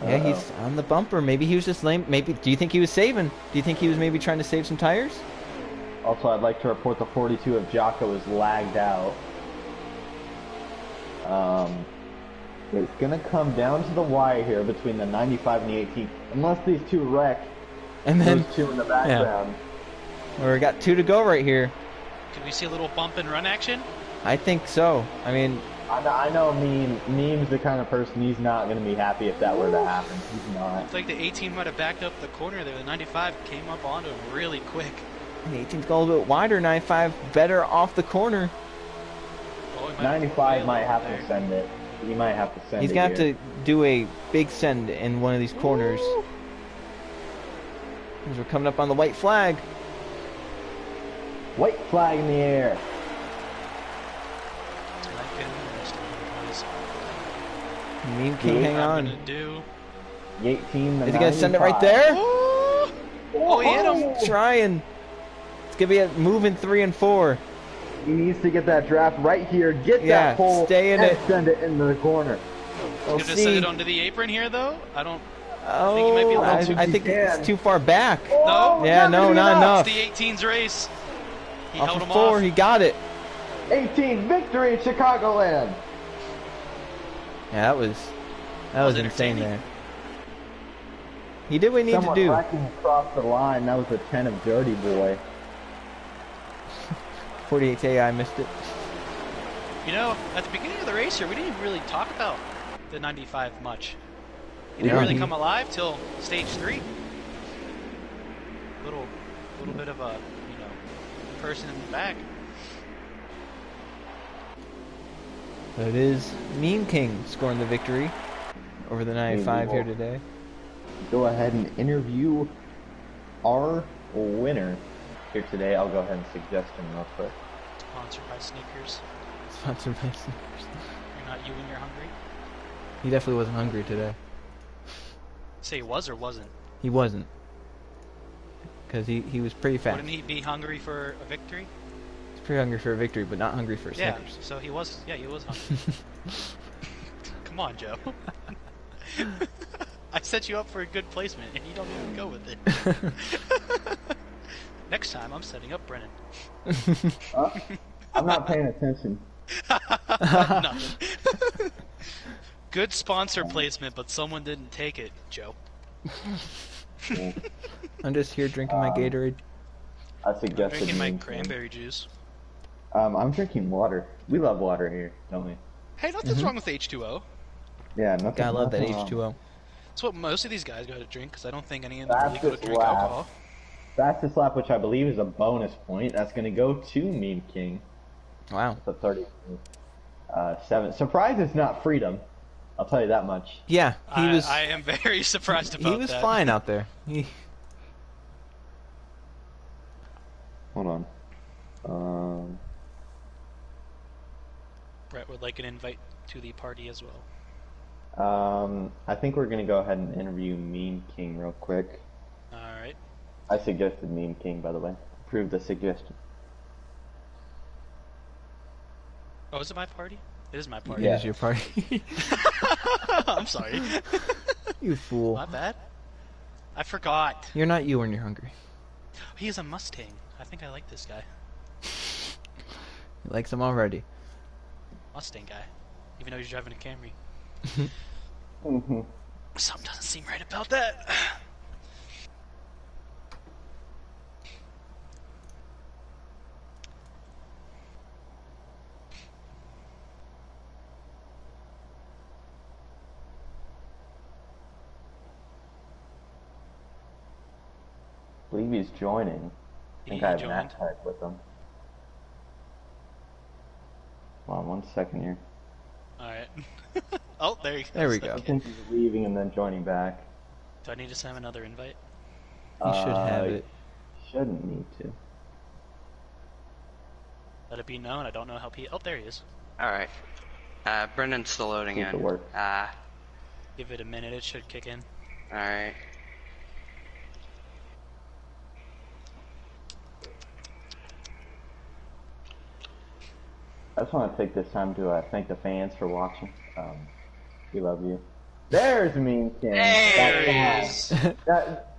Yeah, he's on the bumper. Maybe he was just lame. Maybe. Do you think he was saving? Do you think he was maybe trying to save some tires? Also, I'd like to report the 42 of Jocko is lagged out. It's going to come down to the wire here between the 95 and the 18. Unless these two wreck, and then those 2 in the background. Yeah. Well, we got 2 to go right here. Could we see a little bump and run action? I think so. I mean, I know Meme's the kind of person, he's not going to be happy if that were to happen. He's not. It's like the 18 might have backed up the corner there. The 95 came up onto him really quick. The 18's got a little bit wider. 95 better off the corner. Oh, 95 might have to send it. He might have to send it. He's got to do a big send in one of these corners. As we're coming up on the white flag. White flag in the air. Mean King, hang on. The 18, the Is he going to send it right there? Oh, he hit him. Trying. It's going to be a moving 3 and 4. He needs to get that draft right here. Get that pole. Stay in and it. Send it into the corner. We'll He's going to see. send it onto the apron here, though? I think he Oh, might be allowed to. I think it's too far back. No? Yeah, no, not enough. It's the 18's race. He Off held of him 4, off. he got it. 18 victory at Chicagoland. Yeah, that was insane entertaining. there. He did what he needed Someone to do. wrecking across the line. That was a 10 of Dirty Boy. 48 AI missed it. You know, at the beginning of the race here, we didn't even really talk about the 95 much. He didn't really come alive till stage 3. Little bit of a, person in the back. So it is Mean King scoring the victory over the 95 here today. Go ahead and interview our winner here today. I'll go ahead and suggest him real quick. Sponsored by Sneakers. Sponsored by Snickers. You're not you when you're hungry? He definitely wasn't hungry today. Say he was or wasn't? He wasn't. Because he was pretty fast. Wouldn't he be hungry for a victory? He's pretty hungry for a victory, but not hungry for Yeah, Snickers. so he was hungry. Come on, Joe. I set you up for a good placement, and you don't even go with it. Next time, I'm setting up Brennan. I'm not paying attention. Nothing. Good sponsor placement, but someone didn't take it, Joe. Yeah. I'm just here drinking my Gatorade. I I'm suggested drinking my Meme cranberry juice. King. I'm drinking water. We love water here, don't we? Hey, nothing's wrong with H2O. Yeah, nothing. Gotta love that nothing wrong. H2O. That's what most of these guys gotta drink, because I don't think any of them really go to Fastest drink lap. alcohol. Fastest lap, which I believe is a bonus point. That's going to go to Meme King. Wow. So 37. Surprise it's not freedom. I'll tell you that much. Yeah, he was. I am very surprised about that. He was flying out there. Hold on. Brett would like an invite to the party as well. I think we're going to go ahead and interview Meme King real quick. Alright. I suggested Meme King, by the way. Approve the suggestion. Oh, is it my party? It is my party. It is your party. I'm sorry. You fool. My bad. I forgot. You're not you when you're hungry. He is a Mustang. I think I like this guy. You like some already. Mustang guy. Even though he's driving a Camry. Mm-hmm. Something doesn't seem right about that. I believe he's joining. I think I have NASCAR with him. Hold on 1 second here. Alright. Oh, there you go. There we go. I think he's leaving and then joining back. Do I need to send him another invite? You should have it. Shouldn't need to. Let it be known. I don't know how Oh, there he is. Alright. Brendan's still loading Seems to in. work. Give it a minute. It should kick in. Alright. I just want to take this time to thank the fans for watching. We love you. There's Meme King. There he is.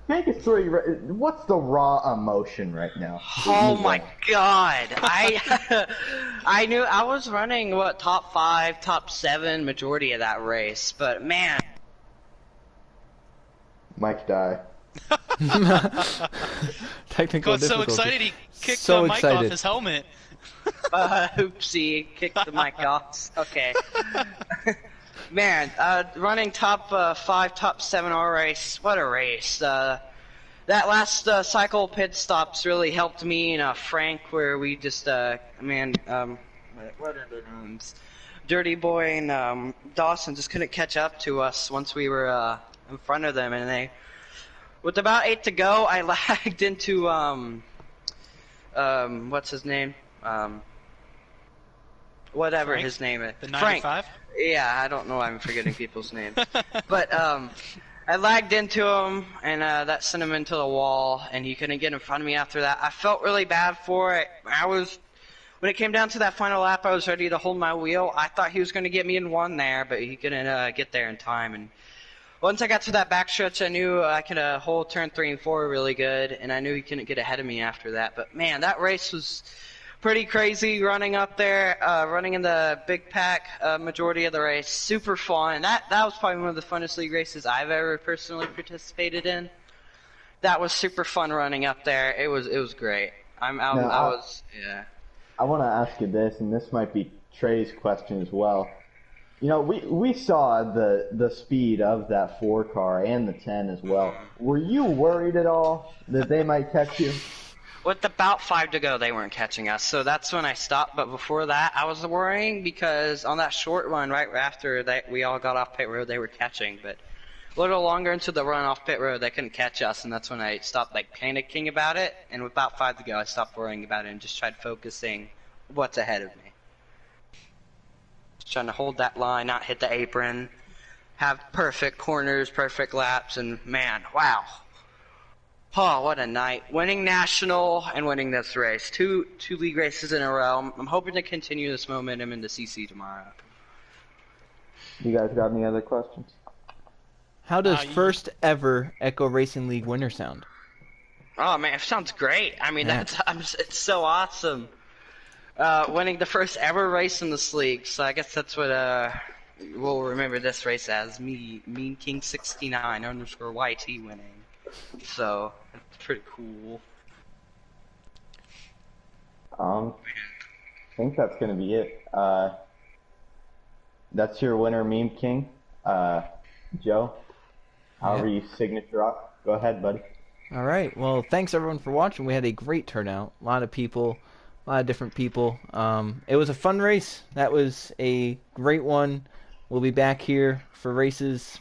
Take us through. What's the raw emotion right now? Oh my god. I knew I was running top 5, top 7 majority of that race, but man. Mike die. Technical Got so difficulty. excited he kicked So the mic excited. off his helmet. Oopsie, kicked the mic off. Okay. Man, running top 5, top 7 R race. What a race. That last cycle pit stops really helped me and Frank, where we just, what are their names? Dirty Boy and Dawson just couldn't catch up to us once we were in front of them, and with about 8 to go, I lagged into what's his name? Whatever Frank? his name is. The Frank. 95? Yeah, I don't know why I'm forgetting people's names. But I lagged into him, and that sent him into the wall, and he couldn't get in front of me after that. I felt really bad for it. When it came down to that final lap, I was ready to hold my wheel. I thought he was going to get me in 1 there, but he couldn't get there in time. And once I got to that backstretch, I knew I could hold turn 3 and 4 really good, and I knew he couldn't get ahead of me after that. But man, that race was pretty crazy running up there, running in the big pack majority of the race. Super fun. That was probably one of the funnest league races I've ever personally participated in. That was super fun running up there. It was great. I want to ask you this, and this might be Trey's question as well. You know, we saw the speed of that 4 car and the 10 as well. Were you worried at all that they might catch you? With about 5 to go, they weren't catching us, so that's when I stopped. But before that, I was worrying because on that short run, right after that, we all got off pit road, they were catching. But a little longer into the run off pit road, they couldn't catch us, and that's when I stopped panicking about it. And with about 5 to go, I stopped worrying about it and just tried focusing what's ahead of me. Just trying to hold that line, not hit the apron, have perfect corners, perfect laps, and man, wow. Oh, what a night. Winning National and winning this race. Two league races in a row. I'm hoping to continue this momentum into CC tomorrow. You guys got any other questions? How does first ever Echo Racing League winner sound? Oh man, it sounds great. I mean, Yeah. it's so awesome. Winning the first ever race in this league, so I guess that's what we'll remember this race as. Me, Mean King 69 underscore YT winning. So that's pretty cool. I think that's gonna be it. That's your winner, Meme King. Joe, however you signature up, go ahead, buddy. All right. Well, thanks everyone for watching. We had a great turnout. A lot of people, a lot of different people. It was a fun race. That was a great one. We'll be back here for races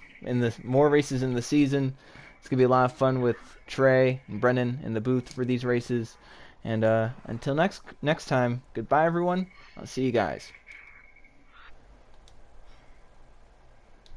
more races in the season. It's gonna be a lot of fun with Trey and Brennan in the booth for these races. And until next time, goodbye everyone. I'll see you guys.